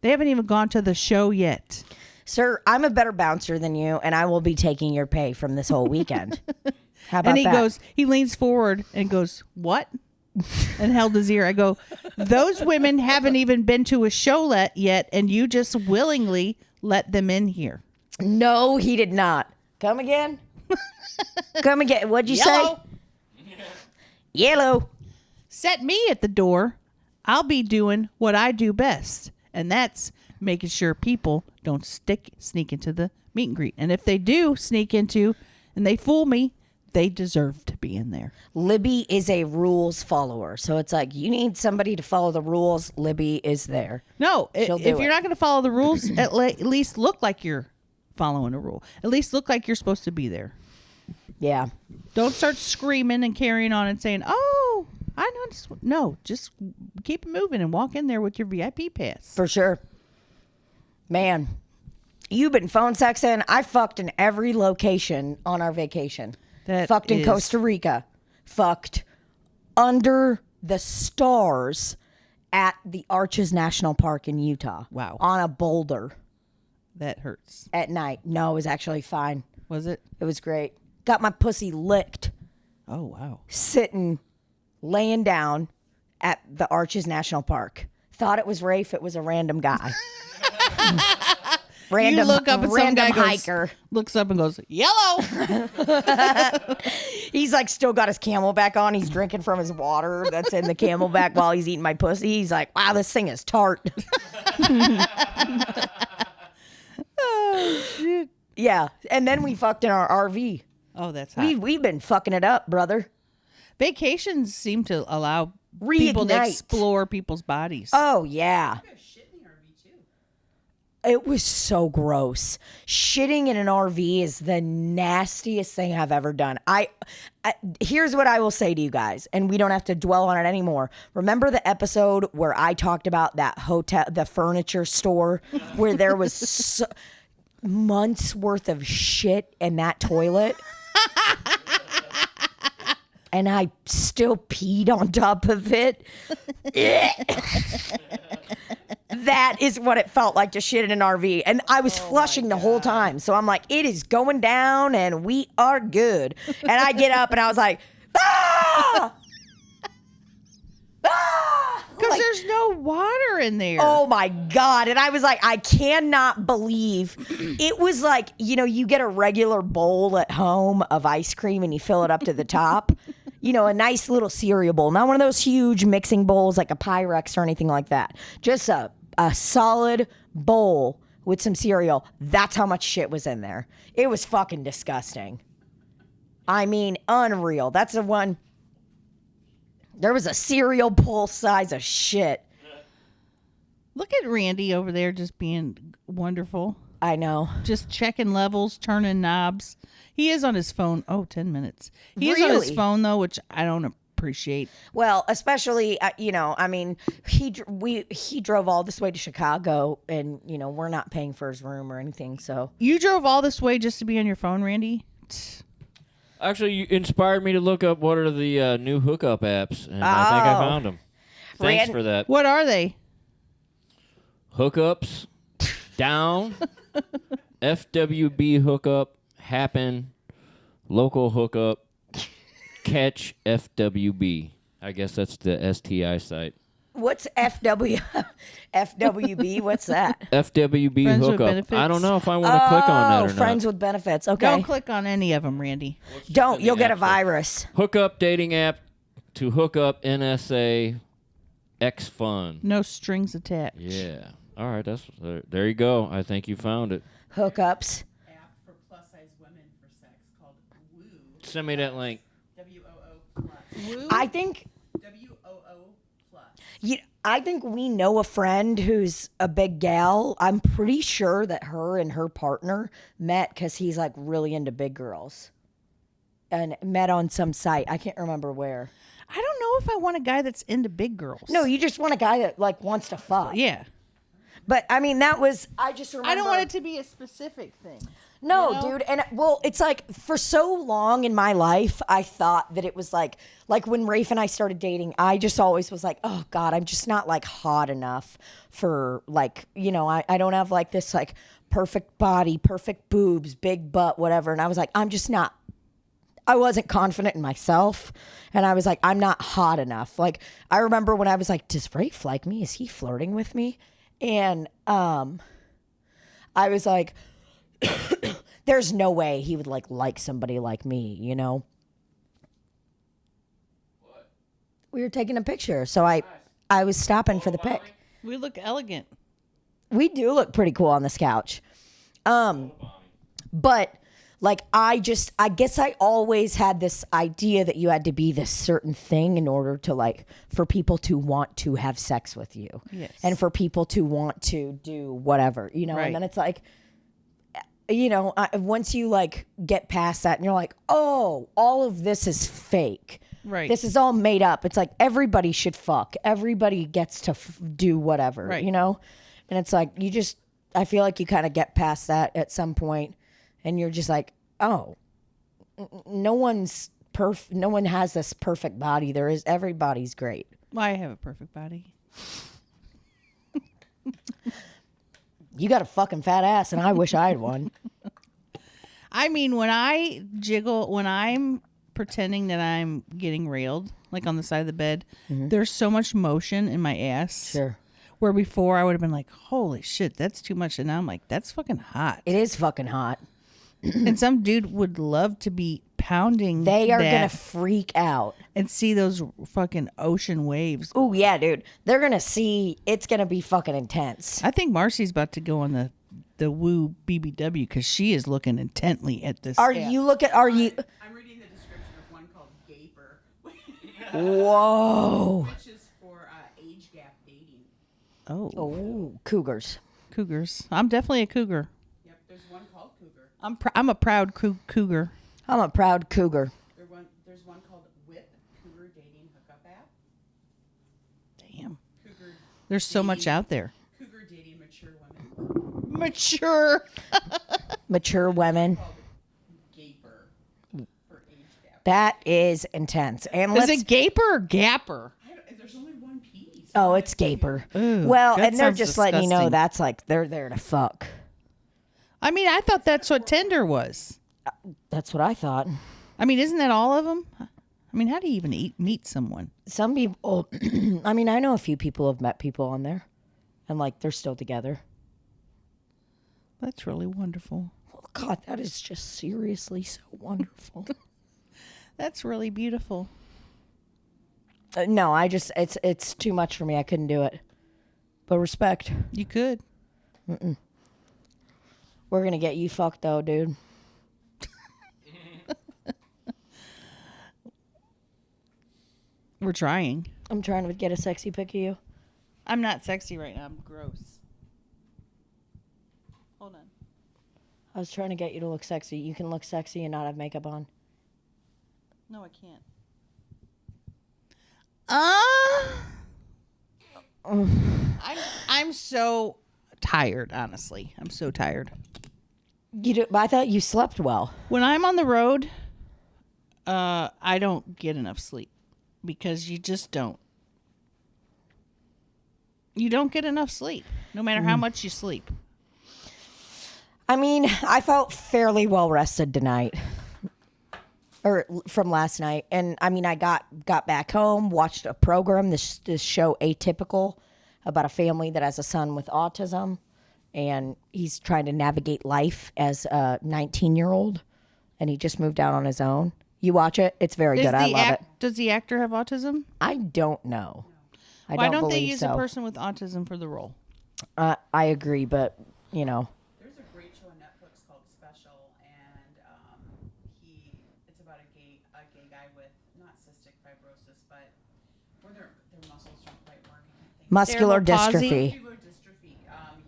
they haven't even gone to the show yet. Sir, I'm a better bouncer than you, and I will be taking your pay from this whole weekend. How about And that? he leans forward and goes, what? And held his ear. I go, those women haven't even been to a show yet, and you just willingly let them in here. No, he did not. Come again? Come again. What'd you Yellow. say? Yellow. Set me at the door. I'll be doing what I do best, and that's making sure people don't sneak into the meet and greet. And if they do sneak into and they fool me, they deserve to be in there. Libbie is a rules follower. So it's like, you need somebody to follow the rules. Libbie is there. No, She'll if do you're it. not going to follow the rules, at least look like you're following a rule. At least look like you're supposed to be there. Yeah. Don't start screaming and carrying on and saying, oh, I know. No, just keep it moving and walk in there with your VIP pass. For sure. Man, you've been phone sexing. I fucked in every location on our vacation. That fucked in is- Costa Rica. Fucked under the stars at the Arches National Park in Utah. Wow. On a boulder That hurts. at night. No, it was actually fine. Was it? It was great. Got my pussy licked Oh, wow. sitting, laying down at the Arches National Park. Thought it was Rafe. It was a random guy. Random, You look up and some random guy hiker. looks up and goes, yellow. He's like still got his Camelback on. He's drinking from his water that's in the Camelback while he's eating my pussy. He's like, wow, this thing is tart. Oh, shit. Yeah. And then we fucked in our RV. Oh, that's hot. We've been fucking it up, brother. Vacations seem to allow people to Reignite. explore people's bodies. Oh, yeah. You guys shit in the RV too. It was so gross. Shitting in an RV is the nastiest thing I've ever done. Here's what I will say to you guys, and we don't have to dwell on it anymore. Remember the episode where I talked about that hotel, the furniture store, where there was months worth of shit in that toilet? And I still peed on top of it. That is what it felt like to shit in an RV. And I was flushing the whole time. So I'm like, it is going down and we are good. And I get up and I was like, ah! Ah! Because Like, there's no water in there. oh my God. And I was like, I cannot believe it was like, you get a regular bowl at home of ice cream and you fill it up to the top. A nice little cereal bowl. Not one of those huge mixing bowls like a Pyrex or anything like that. Just a solid bowl with some cereal. That's how much shit was in there. It was fucking disgusting. I mean, unreal. That's the one. There was a cereal bowl size of shit. Look at Randy over there just being wonderful. I know. Just checking levels, turning knobs. He is on his phone. Oh, 10 minutes. He is on his Really? phone, though, which I don't appreciate. Well, especially, I mean, he drove all this way to Chicago and, we're not paying for his room or anything. So You drove all this way just to be on your phone, Randy? Actually, you inspired me to look up what are the new hookup apps, and I think I Oh. found them. Thanks for that. What are they? Hookups, down, FWB hookup, happen, local hookup, catch FWB. I guess that's the STI site. What's FWB? What's that? FWB Friends with hookup. benefits? I don't know if I want to click on that or not. Friends with benefits. Okay. Don't click on any of them, Randy. Don't. You'll get a app? virus. Hookup dating app to hook up NSA X Fun. No strings attached. Yeah. All right. There you go. I think you found it. Hookups. App for plus size women for sex called Woo. Send me that link. WOO plus. Woo? I think. WOO plus. I think we know a friend who's a big gal. I'm pretty sure that her and her partner met because he's like really into big girls, and met on some site. I can't remember where. I don't know if I want a guy that's into big girls. No, you just want a guy that like wants to fuck. Yeah. But I mean, that was I just remember. I don't want it to be a specific thing. No, you know? dude, and well, it's like for so long in my life, I thought that it was like when Rafe and I started dating, I just always was like, oh God, I'm just not like hot enough for like, you know, I don't have like this like perfect body, perfect boobs, big butt, whatever. And I was like, I'm just not. I wasn't confident in myself, and I was like, I'm not hot enough. Like I remember when I was like, does Rafe like me? Is he flirting with me? And I was like. There's no way he would like somebody like me, you know. What? We were taking a picture, so I was stopping for the pic. We look elegant. We do look pretty cool on this couch. But like I guess I always had this idea that you had to be this certain thing in order to like for people to want to have sex with you. Yes. And for people to want to do whatever, you know. Right. And then it's like you know, once you like get past that and you're like, oh, all of this is fake. Right. This is all made up. It's like everybody should fuck. Everybody gets to do whatever, Right. you know? And it's like, I feel like you kind of get past that at some point and you're just like, oh, no one has this perfect body. Everybody's great. Well, I have a perfect body. You got a fucking fat ass and I wish I had one. I mean, when I jiggle, when I'm pretending that I'm getting railed, like on the side of the bed, there's so much motion in my ass. Sure. Where before I would have been like, holy shit, that's too much. And now I'm like, that's fucking hot. It is fucking hot. And some dude would love to be pounding They are that going to freak out. and see those fucking ocean waves. Oh, yeah, dude. They're going to see, it's going to be fucking intense. I think Marcy's about to go on the Woo BBW because she is looking intently at this. Are app. you? I'm reading the description of one called Gaper, Whoa. which is for age gap dating. Oh, Oh, cougars. cougars. I'm definitely a cougar. Yep, there's one called Cougar. I'm a proud cougar. I'm a proud cougar. There's one called Whip, Cougar dating hookup app. Damn. Cougar. There's so much dating- out there. Cougar dating mature women. Mature. Mature women. Called Gaper for age gap. That is intense. And Is let's. it gaper or gapper? There's only one piece. Oh, it's gaper. Ooh, Well, that and they're sounds just letting you know disgusting. that's like they're there to fuck. I mean, I thought that's what Tinder was. That's what I thought. I mean, isn't that all of them? I mean, how do you even meet someone? Some people. I mean, I know a few people have met people on there, and like they're still together. That's really wonderful. Oh, God, that is just seriously so wonderful. That's really beautiful. No, it's too much for me. I couldn't do it. But respect. You could. We're gonna get you fucked though, dude. We're trying. I'm trying to get a sexy pic of you. I'm not sexy right now. I'm gross. Hold on. I was trying to get you to look sexy. You can look sexy and not have makeup on. No, I can't. I'm so tired, honestly. I'm so tired. You do, I thought you slept well. When I'm on the road, I don't get enough sleep because you just don't. You don't get enough sleep, no matter how much you sleep. I mean, I felt fairly well rested tonight. or from last night. And I mean, I got back home, watched a program, this show Atypical, about a family that has a son with autism, and he's trying to navigate life as a 19-year-old, and he just moved out on his own. You watch it; it's very good. I love it. Does the actor have autism? I don't know. Why don't they believe use so. a person with autism for the role? I agree, but you know, There's a great show on Netflix called Special, and it's about a gay guy with not cystic fibrosis, but where their muscles don't quite work. muscular Cerebral palsy? dystrophy. Muscular dystrophy.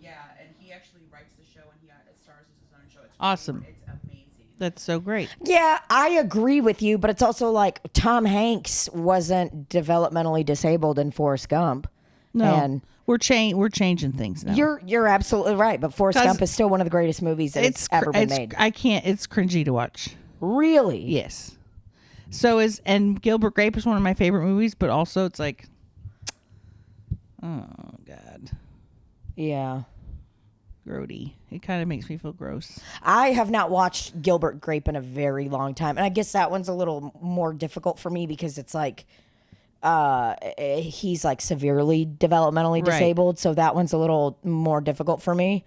Yeah, and he actually writes the show, and he stars as his own show. It's Awesome. It's amazing. That's so great. Yeah, I agree with you, but it's also like Tom Hanks wasn't developmentally disabled in Forrest Gump. No, And we're changing things now. you're absolutely right, but Forrest 'Cause Gump is still one of the greatest movies that it's ever been made. I can't. It's cringy to watch. Really? Yes. And Gilbert Grape is one of my favorite movies, but also it's like, oh God, Yeah. grody. It kind of makes me feel gross. I have not watched Gilbert Grape in a very long time, and I guess that one's a little more difficult for me because it's like he's like severely developmentally Right. disabled, so that one's a little more difficult for me.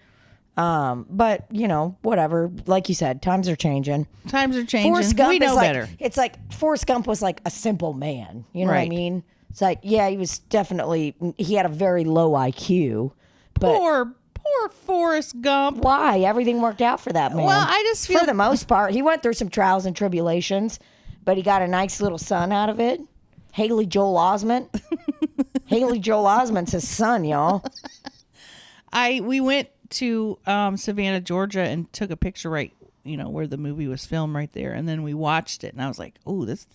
But you know, whatever. Like you said, times are changing. Times are changing. Forrest Gump We know is like, better. it's like Forrest Gump was like a simple man. You know what I Right. mean? It's like, yeah, he was definitely, he had a very low IQ. But Poor Forrest Gump. why? Everything worked out for that man. Well, I just feel for the most part, he went through some trials and tribulations, but he got a nice little son out of it. Haley Joel Osment. Haley Joel Osment's his son, y'all. We went to Savannah, Georgia, and took a picture right, where the movie was filmed right there, and then we watched it, and I was like, "Oh, this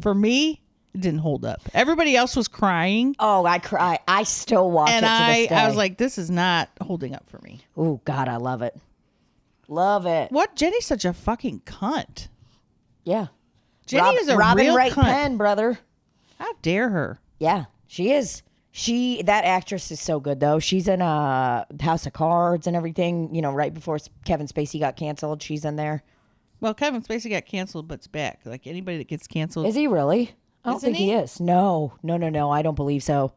for me." It didn't hold up. Everybody else was crying, Oh, I cry. I still watch and it to this day. I was like, "This is not holding up for me." oh God, I love it. Love it. What? Jenny's such a fucking cunt. Yeah. Jenny is a Robin real Wright cunt. Penn, brother. How dare her? Yeah, she is. That actress is so good though. She's in House of Cards and everything. Right before Kevin Spacey got canceled, she's in there. Well, Kevin Spacey got canceled, but's back. Like anybody that gets canceled, Is he really? I don't Isn't think he he? is. No. I don't believe so.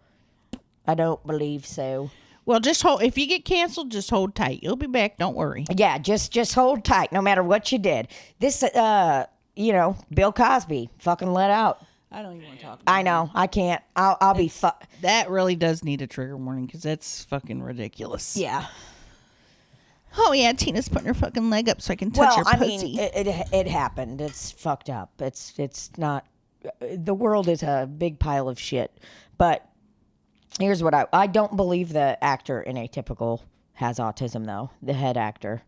I don't believe so. well, just hold. If you get canceled, just hold tight. You'll be back. Don't worry. Yeah, just hold tight, no matter what you did. This, Bill Cosby, fucking let out. I don't even want to talk about I know. I can't. I'll be that. Really does need a trigger warning because that's fucking ridiculous. Yeah. Oh yeah, Tina's putting her fucking leg up so I can touch Well, her I pussy. mean, it happened. It's fucked up. It's not. The world is a big pile of shit. But here's what I don't believe the actor in Atypical has autism though. The head actor.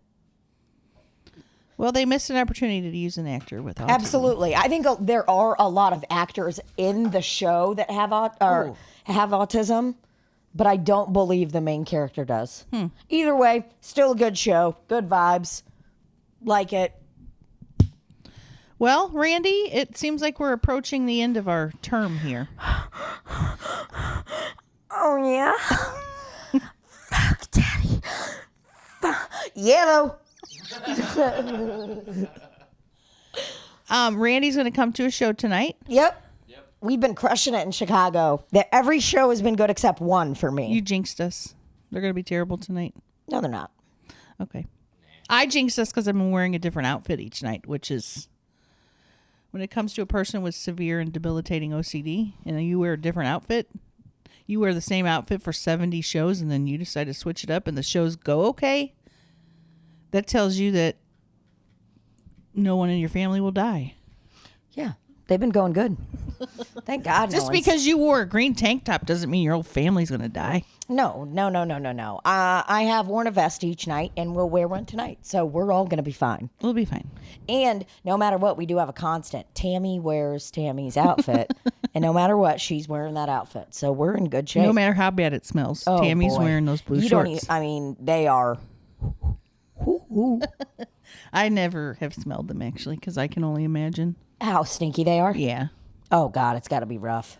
Well, they missed an opportunity to use an actor with autism. Absolutely. I think there are a lot of actors in the show that have have autism, but I don't believe the main character does. Either way, still a good show. Good vibes. Like it. Well, Randy, it seems like we're approaching the end of our term here. Oh, yeah? Fuck, Daddy. Yellow. Randy's going to come to a show tonight. Yep. We've been crushing it in Chicago. Every show has been good except one for me. You jinxed us. They're going to be terrible tonight. No, they're not. Okay. I jinxed us because I've been wearing a different outfit each night, which is when it comes to a person with severe and debilitating OCD and you wear a different outfit, you wear the same outfit for 70 shows and then you decide to switch it up and the shows go okay. That tells you that no one in your family will die. Yeah. They've been going good. Thank God. Just because you wore a green tank top doesn't mean your whole family's going to die. No. I have worn a vest each night and we'll wear one tonight. So we're all going to be fine. We'll be fine. And no matter what, we do have a constant. Tammy wears Tammy's outfit. And no matter what, she's wearing that outfit. So we're in good shape. No matter how bad it smells. Oh, Tammy's boy. wearing those blue You shorts. they are. I never have smelled them actually because I can only imagine. How stinky they are. Yeah. Oh, God, it's got to be rough.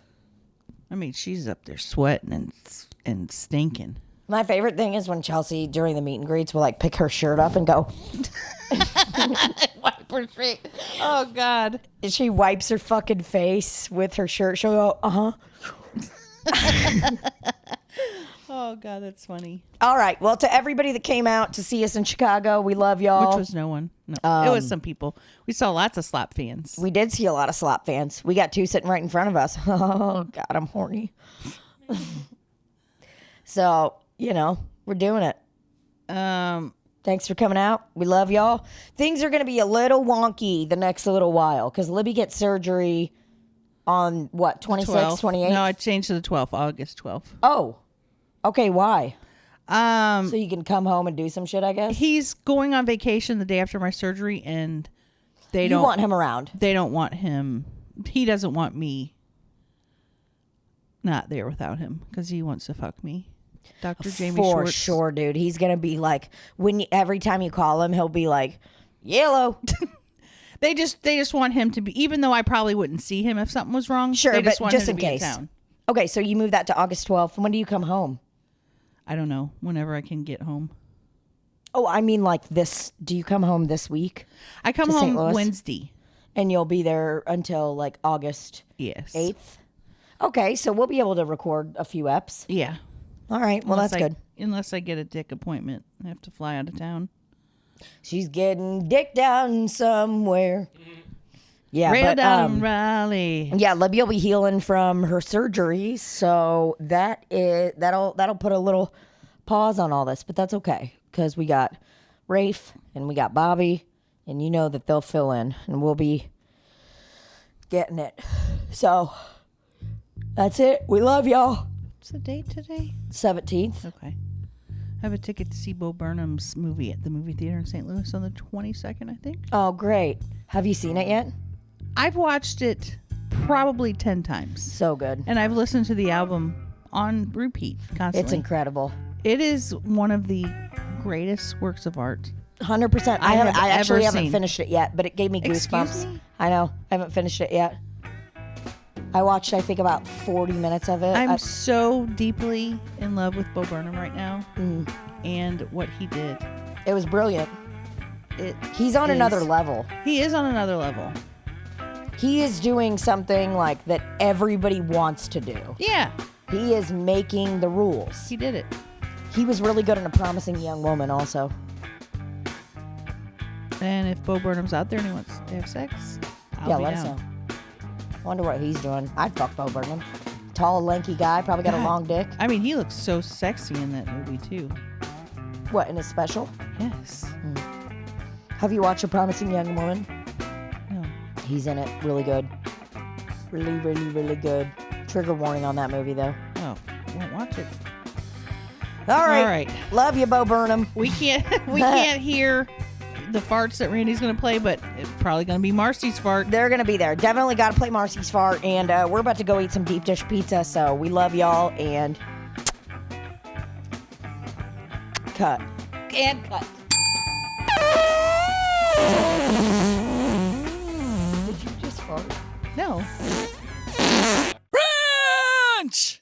I mean, she's up there sweating and stinking. My favorite thing is when Chelcie, during the meet and greets, will like pick her shirt up and go, Wipe Poor Shrek. Oh, God. She wipes her fucking face with her shirt. She'll go, uh-huh. Oh, God, that's funny. All right. Well, to everybody that came out to see us in Chicago, we love y'all. Which was no one. No, it was some people. We saw lots of Slop fans. We did see a lot of Slop fans. We got 2 sitting right in front of us. Oh, God, I'm horny. So, we're doing it. Thanks for coming out. We love y'all. Things are going to be a little wonky the next little while because Libbie gets surgery on what, 26th, 28th? No, I changed to the 12th, August 12th. Oh, okay. Why? So you can come home and do some shit, I guess? He's going on vacation the day after my surgery, and they You don't want him around. They don't want him. He doesn't want me not there without him because he wants to fuck me. Dr. Jamie For Schwartz. sure, dude. He's going to be like, every time you call him, he'll be like, yellow. They just want him to be, even though I probably wouldn't see him if something was wrong. Sure, they but want just him in to be case. town. Okay, so you move that to August 12th. When do you come home? I don't know. Whenever I can get home. Oh, I mean like this. Do you come home this week? I come To St. home Louis? Wednesday. And you'll be there until like August Yes. 8th? Okay, so we'll be able to record a few eps. Yeah. All right, well, that's good. Unless I get a dick appointment. I have to fly out of town. She's getting dick down somewhere. Yeah, Rail but down Raleigh. yeah, Libbie will be healing from her surgery, so that'll put a little pause on all this, but that's okay because we got Rafe and we got Bobby, and you know that they'll fill in, and we'll be getting it. So that's it. We love y'all. What's the date today? 17th. Okay. I have a ticket to see Bo Burnham's movie at the movie theater in St. Louis on the 22nd, I think. Oh, great. Have you seen it yet? I've watched it probably 10 times. So good. And I've listened to the album on repeat constantly. It's incredible. It is one of the greatest works of art. 100%. I have I actually ever haven't seen. finished it yet, but it gave me Excuse goosebumps. me? I know. I haven't finished it yet. I watched, I think, about 40 minutes of it. I'm so deeply in love with Bo Burnham right now and what he did. It was brilliant. It He's on is- another level. He is on another level. He is doing something like that everybody wants to do. Yeah, He is making the rules. he did it. He was really good in A Promising Young Woman also. And if Bo Burnham's out there and he wants to have sex, I'll be Let us down. know. Wonder what he's doing. I'd fuck Bo Burnham. Tall, lanky guy, probably got a God. long dick. I mean, he looks so sexy in that movie too. What, in his special? Yes. Have you watched A Promising Young Woman? No. He's in it. Really good. Really, really, really good. Trigger warning on that movie, though. Oh, I won't watch it. All right. All right. Love you, Bo Burnham. We can't hear the farts that Randy's gonna play, but it's probably gonna be Marcy's fart. They're going to be there. Definitely got to play Marcy's fart. And we're about to go eat some deep dish pizza. So we love y'all. And cut. And cut. Did you just fart? No.